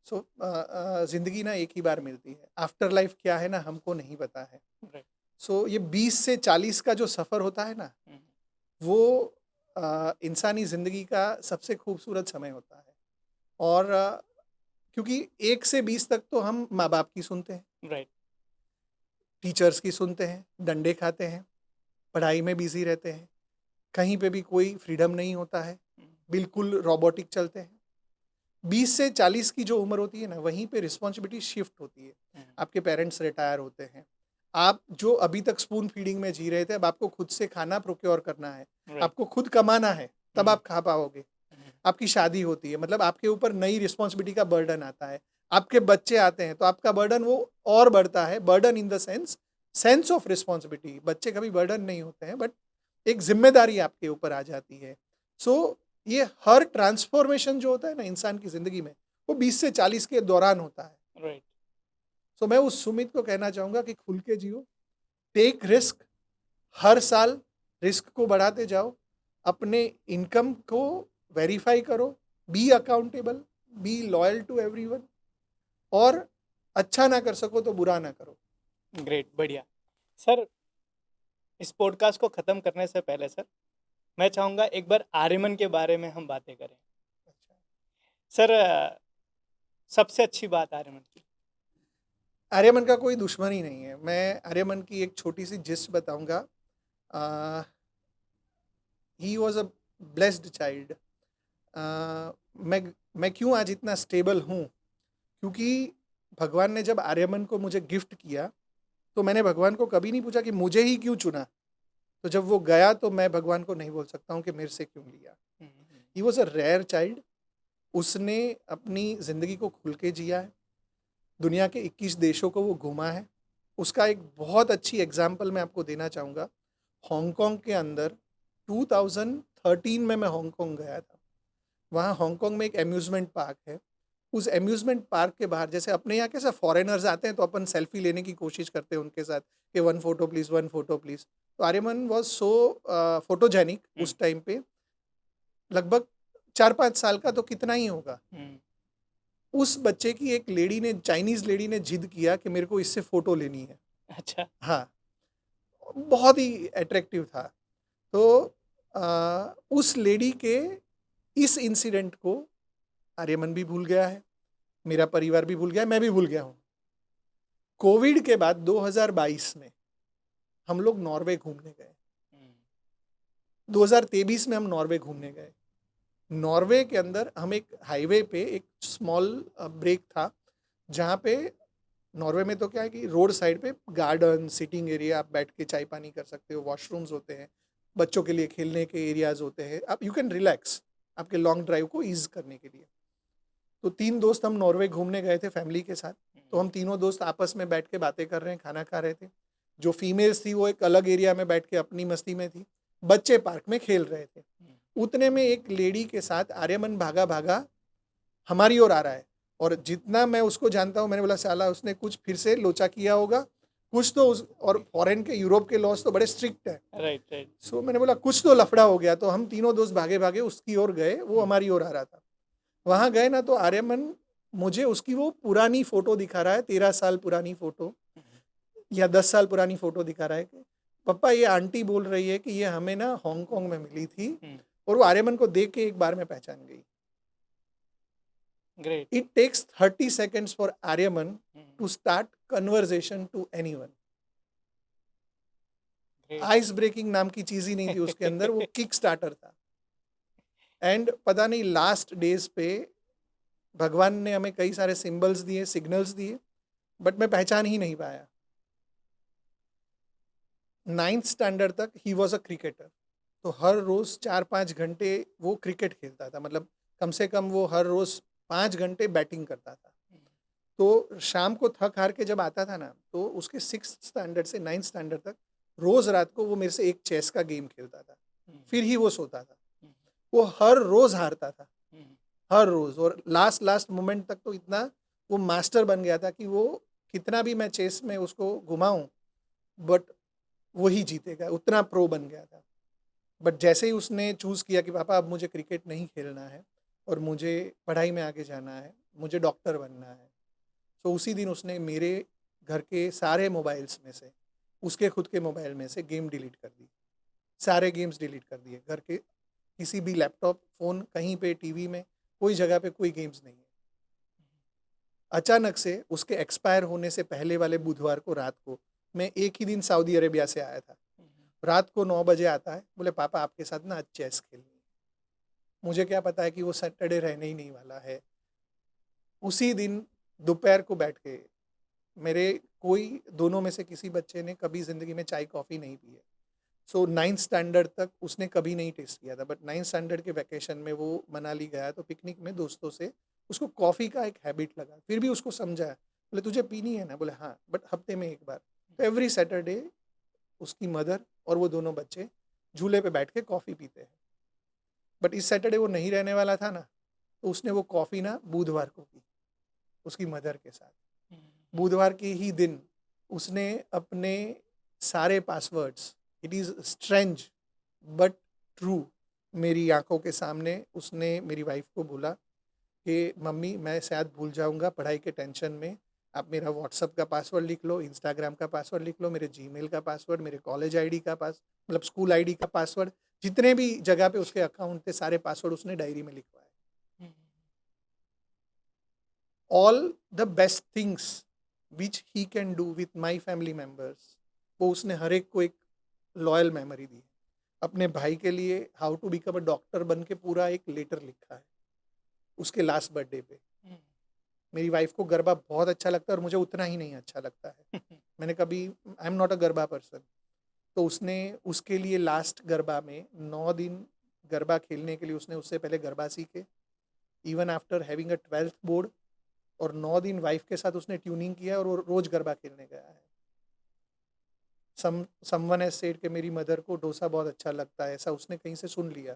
सो ज़िंदगी ना एक ही बार मिलती है। आफ्टर लाइफ क्या है ना, हमको नहीं पता है। राइट, सो ये 20 से 40 का जो सफ़र होता है ना, हुँ, वो इंसानी ज़िंदगी का सबसे खूबसूरत समय होता है। और क्योंकि 1 से 20 तक तो हम माँ-बाप की सुनते हैं, राइट, टीचर्स की सुनते हैं, डंडे खाते हैं, पढ़ाई में बिज़ी रहते हैं, कहीं पे भी कोई फ्रीडम नहीं होता है, हुँ, बिल्कुल रोबोटिक चलते हैं। 20 से 40 की जो उम्र होती है ना, वहीं पे रिस्पॉन्सिबिलिटी शिफ्ट होती है। हुँ, आपके पेरेंट्स रिटायर होते हैं, आप जो अभी तक स्पून फीडिंग में जी रहे थे, अब आपको खुद से खाना प्रोक्योर करना है, राइट। आपको खुद कमाना है, तब हम्म, आप खा पाओगे। आपकी शादी होती है, मतलब आपके ऊपर नई रिस्पॉन्सिबिलिटी का बर्डन आता है। आपके बच्चे आते हैं तो आपका बर्डन वो और बढ़ता है। Burden in the sense of responsibility. बच्चे कभी बर्डन नहीं होते हैं, बट एक जिम्मेदारी आपके ऊपर आ जाती है। सो ये हर ट्रांसफॉर्मेशन जो होता है ना इंसान की जिंदगी में, वो 20 से 40 के दौरान होता है। राइट। सो मैं उस सुमित को कहना चाहूंगा कि खुल के जियो, टेक रिस्क, हर साल रिस्क को बढ़ाते जाओ, अपने इनकम को वेरीफाई करो, be accountable, be loyal to everyone, और अच्छा ना कर सको तो बुरा ना करो। ग्रेट, बढ़िया। सर, इस पॉडकास्ट को ख़त्म करने से पहले सर, मैं चाहूँगा एक बार आर्यमन के बारे में हम बातें करें। सर, सबसे अच्छी बात आर्यमन की। आर्यमन का कोई दुश्मन ही नहीं है। मैं आर्यमन की एक छोटी सी जिस्ट बताऊंगा। ही वॉज अ ब्लेस्ड चाइल्ड। मैं क्यों आज इतना स्टेबल हूँ, क्योंकि भगवान ने जब आर्यमन को मुझे गिफ्ट किया तो मैंने भगवान को कभी नहीं पूछा कि मुझे ही क्यों चुना। तो जब वो गया तो मैं भगवान को नहीं बोल सकता हूँ कि मेरे से क्यों लिया। He was a rare child. उसने अपनी ज़िंदगी को खुल के जिया है। दुनिया के 21 देशों को वो घूमा है। उसका एक बहुत अच्छी एग्जाम्पल मैं आपको देना चाहूँगा। हांगकांग के अंदर 2013 में मैं हांगकांग गया था। वहाँ हांगकांग में एक अम्यूज़मेंट पार्क है। उस अम्यूज़मेंट पार्क के बाहर, जैसे अपने यहाँ कैसा फॉरेनर्स आते हैं तो अपन सेल्फी लेने की कोशिश करते हैं उनके साथ कि one photo please, one photo please. तो आर्यमन वॉज सो फोटोजेनिक उस टाइम पे। लगभग 4-5 साल का तो कितना ही होगा। उस बच्चे की एक लेडी ने, चाइनीज़ लेडी ने जिद किया कि मेरे को इससे फ़ोटो लेनी है। अच्छा। हाँ, बहुत ही अट्रैक्टिव था। तो उस लेडी के इस इंसिडेंट को आर्यमन भी भूल गया है, मेरा परिवार भी भूल गया है, मैं भी भूल गया हूँ। कोविड के बाद 2022 में हम लोग नॉर्वे घूमने गए। 2023 में हम नॉर्वे घूमने गए। नॉर्वे के अंदर हम एक हाईवे पे एक स्मॉल ब्रेक था, जहाँ पे नॉर्वे में तो क्या है कि रोड साइड पे गार्डन, सिटिंग एरिया, आप बैठ के चाय पानी कर सकते हो, वॉशरूम्स होते हैं, बच्चों के लिए खेलने के एरियाज होते हैं, आप यू कैन रिलैक्स आपके लॉन्ग ड्राइव को ईज करने के लिए। तो 3 दोस्त हम नॉर्वे घूमने गए थे फैमिली के साथ। तो हम तीनों दोस्त आपस में बैठ के बातें कर रहे हैं, खाना खा रहे थे। जो फीमेल्स थी वो एक अलग एरिया में बैठ के अपनी मस्ती में थी, बच्चे पार्क में खेल रहे थे। उतने में एक लेडी के साथ आर्यमन भागा भागा हमारी ओर आ रहा है, और जितना मैं उसको जानता हूँ, मैंने बोला साला उसने कुछ फिर से लोचा किया होगा, कुछ तो उस, और फॉरेन के, यूरोप के लॉज तो बड़े स्ट्रिक्ट है। Right, right. सो मैंने बोला कुछ तो लफड़ा हो गया। तो हम तीनों दोस्त भागे भागे उसकी ओर गए, वो हमारी ओर आ रहा था। वहाँ गए ना तो आर्यमन मुझे उसकी वो पुरानी फोटो दिखा रहा है, 13 साल पुरानी फोटो या 10 साल पुरानी फोटो दिखा रहा है कि पापा ये आंटी बोल रही है कि ये हमें ना हांगकांग में मिली थी, और वो आर्यमन को देख के एक बार में पहचान गई। Great. It takes 30 seconds for Aryaman to start conversation to anyone. Ice breaking नाम की चीज ही नहीं थी उसके अंदर, वो किक स्टार्टर था। एंड पता नहीं लास्ट डेज पे भगवान ने हमें कई सारे सिंबल्स दिए, सिग्नल्स दिए, बट मैं पहचान ही नहीं पाया। 9th स्टैंडर्ड तक ही वॉज अ क्रिकेटर। तो हर रोज 4-5 घंटे वो क्रिकेट खेलता था, मतलब कम से कम वो हर रोज 5 घंटे बैटिंग करता था। तो शाम को थक हार के जब आता था ना, तो उसके 6th स्टैंडर्ड से 9th स्टैंडर्ड तक रोज रात को वो मेरे से एक चेस का गेम खेलता था, फिर ही वो सोता था। वो हर रोज हारता था, हर रोज, और लास्ट लास्ट मोमेंट तक तो इतना वो मास्टर बन गया था कि वो कितना भी मैं चेस में उसको घुमाऊं, बट वही जीतेगा, उतना प्रो बन गया था। बट जैसे ही उसने चूज़ किया कि पापा अब मुझे क्रिकेट नहीं खेलना है और मुझे पढ़ाई में आगे जाना है, मुझे डॉक्टर बनना है, तो उसी दिन उसने मेरे घर के सारे मोबाइल्स में से, उसके खुद के मोबाइल में से गेम डिलीट कर दी। सारे गेम्स डिलीट कर दिए। घर के किसी भी लैपटॉप, फ़ोन, कहीं पे टीवी में कोई जगह पे कोई गेम्स नहीं है। अचानक से उसके एक्सपायर होने से पहले वाले बुधवार को रात को, मैं एक ही दिन सऊदी अरेबिया से आया था, रात को 9 बजे आता है, बोले पापा आपके साथ ना आज चेस खेलनी है। मुझे क्या पता है कि वो सैटरडे रहने ही नहीं वाला है। उसी दिन दोपहर को बैठ के मेरे कोई दोनों में से किसी बच्चे ने कभी ज़िंदगी में चाय कॉफ़ी नहीं पी है। सो 9th स्टैंडर्ड तक उसने कभी नहीं टेस्ट किया था, बट 9th स्टैंडर्ड के वैकेशन में वो मनाली गया तो पिकनिक में दोस्तों से उसको कॉफ़ी का एक हैबिट लगा। फिर भी उसको समझाया, बोले तुझे पीनी है ना? बोले हाँ, बट हफ्ते में एक बार। तो एवरी सैटरडे उसकी मदर और वो दोनों बच्चे झूले पे बैठ के कॉफ़ी पीते हैं। बट इस सैटरडे वो नहीं रहने वाला था ना, तो उसने वो कॉफ़ी ना बुधवार को पी, उसकी मदर के साथ। बुधवार के ही दिन उसने अपने सारे passwords, it is strange but true, मेरी आंखों के सामने उसने मेरी वाइफ को बोला कि मम्मी मैं शायद भूल जाऊंगा पढ़ाई के टेंशन में, आप मेरा व्हाट्सअप का पासवर्ड लिख लो, इंस्टाग्राम का पासवर्ड लिख लो, मेरे जीमेल का पासवर्ड, मेरे कॉलेज आईडी का मतलब स्कूल आईडी का पासवर्ड, जितने भी जगह पे उसके अकाउंट थे सारे पासवर्ड उसने डायरी में लिखवाए। All the best things which he can do with my family members, वो उसने हर एक को एक लॉयल मेमोरी दी। अपने भाई के लिए how to become a doctor बन के पूरा एक लेटर लिखा है उसके लास्ट बर्थडे पे। मेरी वाइफ को गरबा बहुत अच्छा लगता है और मुझे उतना ही नहीं अच्छा लगता है। मैंने कभी, I am not a garba person, तो उसने उसके लिए लास्ट गरबा में 9 दिन गरबा खेलने के लिए उसने उससे पहले गरबा सीखे, even after having a 12th board, और 9 दिन वाइफ के साथ उसने ट्यूनिंग किया और वो रोज गरबा खेलने गया है। समवन हैज सेड कि मेरी मदर को डोसा बहुत अच्छा लगता है, ऐसा उसने कहीं से सुन लिया।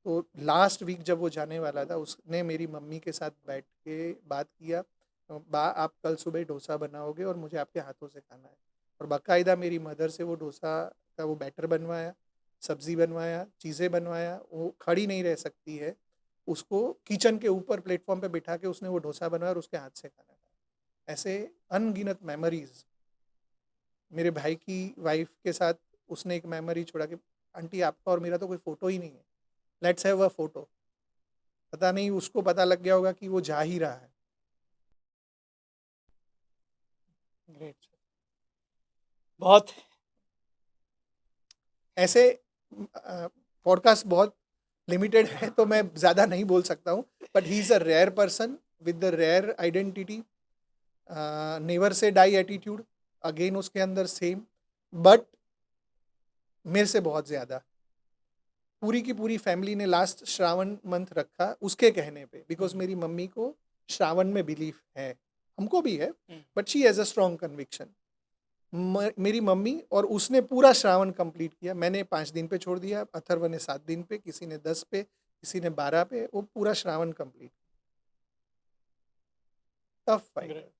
तो लास्ट वीक जब वो जाने वाला था उसने मेरी मम्मी के साथ बैठ के बात किया, बा आप कल सुबह डोसा बनाओगे और मुझे आपके हाथों से खाना है। और बाकायदा मेरी मदर से वो डोसा का वो बैटर बनवाया, सब्ज़ी बनवाया, चीज़ें बनवाया, वो खड़ी नहीं रह सकती है, उसको किचन के ऊपर प्लेटफॉर्म पे बिठा के उसने वो डोसा बनवाया और उसके हाथ से खाना खाया। ऐसे अनगिनत मेमोरीज। मेरे भाई की वाइफ के साथ उसने एक मेमोरी छोड़ा कि आंटी आपका और मेरा तो कोई फ़ोटो ही नहीं है, लेट्स हैव अ फ़ोटो। पता नहीं उसको पता लग गया होगा कि वो जा ही रहा है। ग्रेट। बहुत ऐसे पॉडकास्ट बहुत लिमिटेड है तो मैं ज़्यादा नहीं बोल सकता हूँ, but he is a rare person with the rare identity, never say die attitude, again उसके अंदर सेम, बट मेरे से बहुत ज़्यादा। पूरी की पूरी फैमिली ने लास्ट श्रावण मंथ रखा उसके कहने पे, बिकॉज मेरी मम्मी को श्रावण में बिलीफ है, हमको भी है, but she has a strong conviction. मेरी मम्मी और उसने पूरा श्रावण कंप्लीट किया। मैंने 5 दिन पे छोड़ दिया, अथर्व ने 7 दिन पे, किसी ने 10 पे, किसी ने 12 पे, वो पूरा Shravan complete. Tough fighter. Great.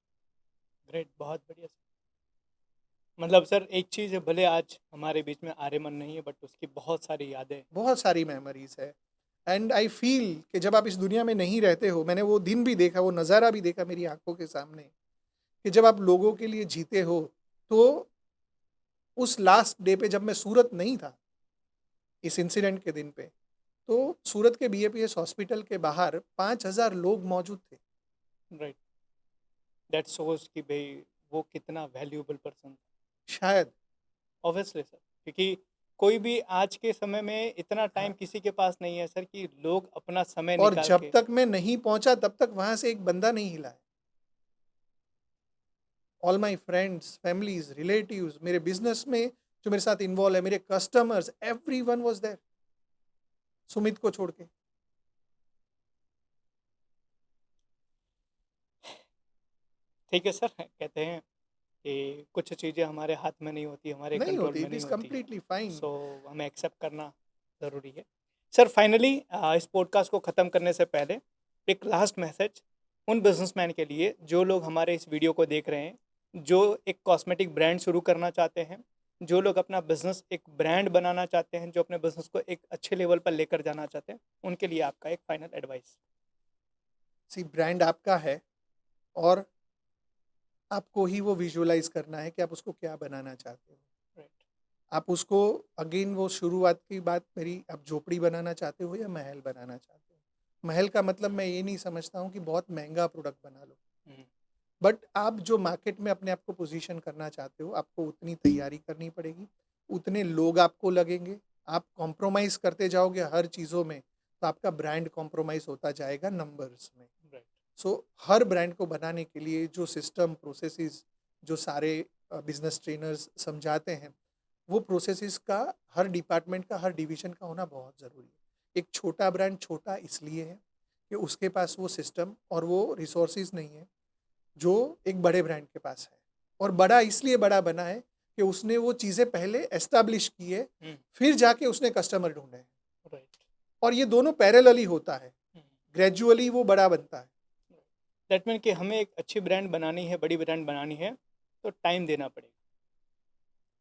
Great, बहुत बढ़िया सर। मतलब सर एक चीज़ है, भले आज हमारे बीच में आर्यमन नहीं है बट उसकी बहुत सारी यादें हैं। बहुत सारी मेमोरीज है, एंड आई फील कि जब आप इस दुनिया में नहीं रहते हो, मैंने वो दिन भी देखा, वो नज़ारा भी देखा मेरी आंखों के सामने, कि जब आप लोगों के लिए जीते हो, तो उस लास्ट डे पे जब मैं सूरत नहीं था इस इंसिडेंट के दिन पे, तो सूरत के बीएपीएस हॉस्पिटल के बाहर 5,000 लोग मौजूद थे। राइट। दैट शोज कि भाई वो कितना वैल्यूएबल पर्सन। शायद। ऑब्वियसली सर, क्योंकि कोई भी आज के समय में इतना टाइम हाँ, किसी के पास नहीं है सर कि लोग अपना समय और निकाल जब के। तक मैं नहीं पहुंचा तब तक वहां से एक बंदा नहीं हिला है। All my friends, families, relatives, मेरे बिजनेस में जो मेरे साथ इन्वॉल्व है, मेरे customers, every one was there, Sumit को छोड़ के। ठीक है सर, कहते हैं कि कुछ चीज़ें हमारे हाथ में नहीं होती, हमारे नहीं कंट्रोल होती, में इट नहीं इज होती है। Completely fine. सो हमें एक्सेप्ट करना ज़रूरी है। सर फाइनली इस पॉडकास्ट को ख़त्म करने से पहले एक लास्ट मैसेज उन बिजनेसमैन के लिए जो लोग हमारे इस वीडियो को देख रहे हैं, जो एक कॉस्मेटिक ब्रांड शुरू करना चाहते हैं, जो लोग अपना बिजनेस एक ब्रांड बनाना चाहते हैं, जो अपने बिजनेस को एक अच्छे लेवल पर लेकर जाना चाहते हैं, उनके लिए आपका एक फाइनल एडवाइस। सी, ब्रांड आपका है और आपको ही वो विजुअलाइज करना है कि आप उसको क्या बनाना चाहते हो। राइट। आप उसको, अगेन वो शुरुआत की बात मेरी, आप झोपड़ी बनाना चाहते हो या महल बनाना चाहते हो। महल का मतलब मैं ये नहीं समझता हूँ कि बहुत महंगा प्रोडक्ट बना लो, बट आप जो मार्केट में अपने आप को पोजीशन करना चाहते हो, आपको उतनी तैयारी करनी पड़ेगी, उतने लोग आपको लगेंगे। आप कॉम्प्रोमाइज़ करते जाओगे हर चीज़ों में, तो आपका ब्रांड कॉम्प्रोमाइज़ होता जाएगा नंबर्स में। राइट। सो हर ब्रांड को बनाने के लिए जो सिस्टम, प्रोसेसेस, जो सारे बिजनेस ट्रेनर्स समझाते हैं, वो प्रोसेसेस का हर डिपार्टमेंट का, हर डिवीज़न का होना बहुत ज़रूरी है। एक छोटा ब्रांड छोटा इसलिए है कि उसके पास वो सिस्टम और वो रिसोर्सेज़ नहीं है, जो एक बड़े ब्रांड के पास है। और बड़ा इसलिए बड़ा बना है कि उसने वो चीज़ें पहले एस्टेब्लिश की है, हुँ, फिर जाके उसने कस्टमर ढूँढे हैं। राइट। और ये दोनों पैरेलली होता है, हुँ, ग्रेजुअली वो बड़ा बनता है। दैट मीन कि हमें एक अच्छी ब्रांड बनानी है, बड़ी ब्रांड बनानी है, तो टाइम देना पड़ेगा।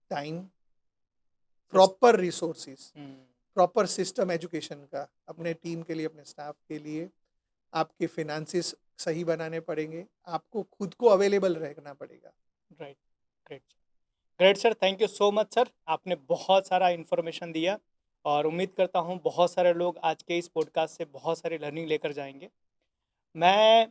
टाइम, सिस प्रॉपर रिसोर्सेज़, हुँ, प्रॉपर सिस्टम एजुकेशन का, अपने टीम के लिए, अपने स्टाफ के लिए, आपके फिनांसेस सही बनाने पड़ेंगे, आपको खुद को अवेलेबल रखना पड़ेगा। Right, great. Great sir, thank you so much sir. आपने बहुत सारा इन्फॉर्मेशन दिया और उम्मीद करता हूँ बहुत सारे लोग आज के इस पॉडकास्ट से बहुत सारी लर्निंग लेकर जाएँगे। मैं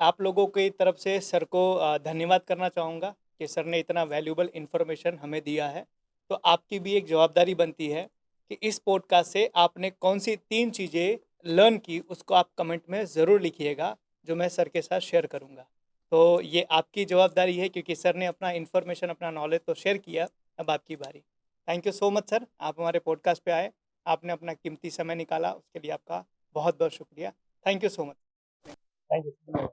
आप लोगों की तरफ से सर को धन्यवाद करना चाहूँगा कि सर ने इतना वैल्यूएबल इन्फॉर्मेशन हमें दिया है। तो आपकी भी एक जवाबदारी बनती है कि इस पॉडकास्ट से आपने कौन-सी 3 चीज़ें लर्न की, उसको आप कमेंट में ज़रूर लिखिएगा, जो मैं सर के साथ शेयर करूँगा। तो ये आपकी जवाबदारी है क्योंकि सर ने अपना इन्फॉर्मेशन, अपना नॉलेज तो शेयर किया, अब आपकी बारी। Thank you so much sir, आप हमारे पॉडकास्ट पे आए, आपने अपना कीमती समय निकाला, उसके लिए आपका बहुत-बहुत शुक्रिया। Thank you so much. Thank you.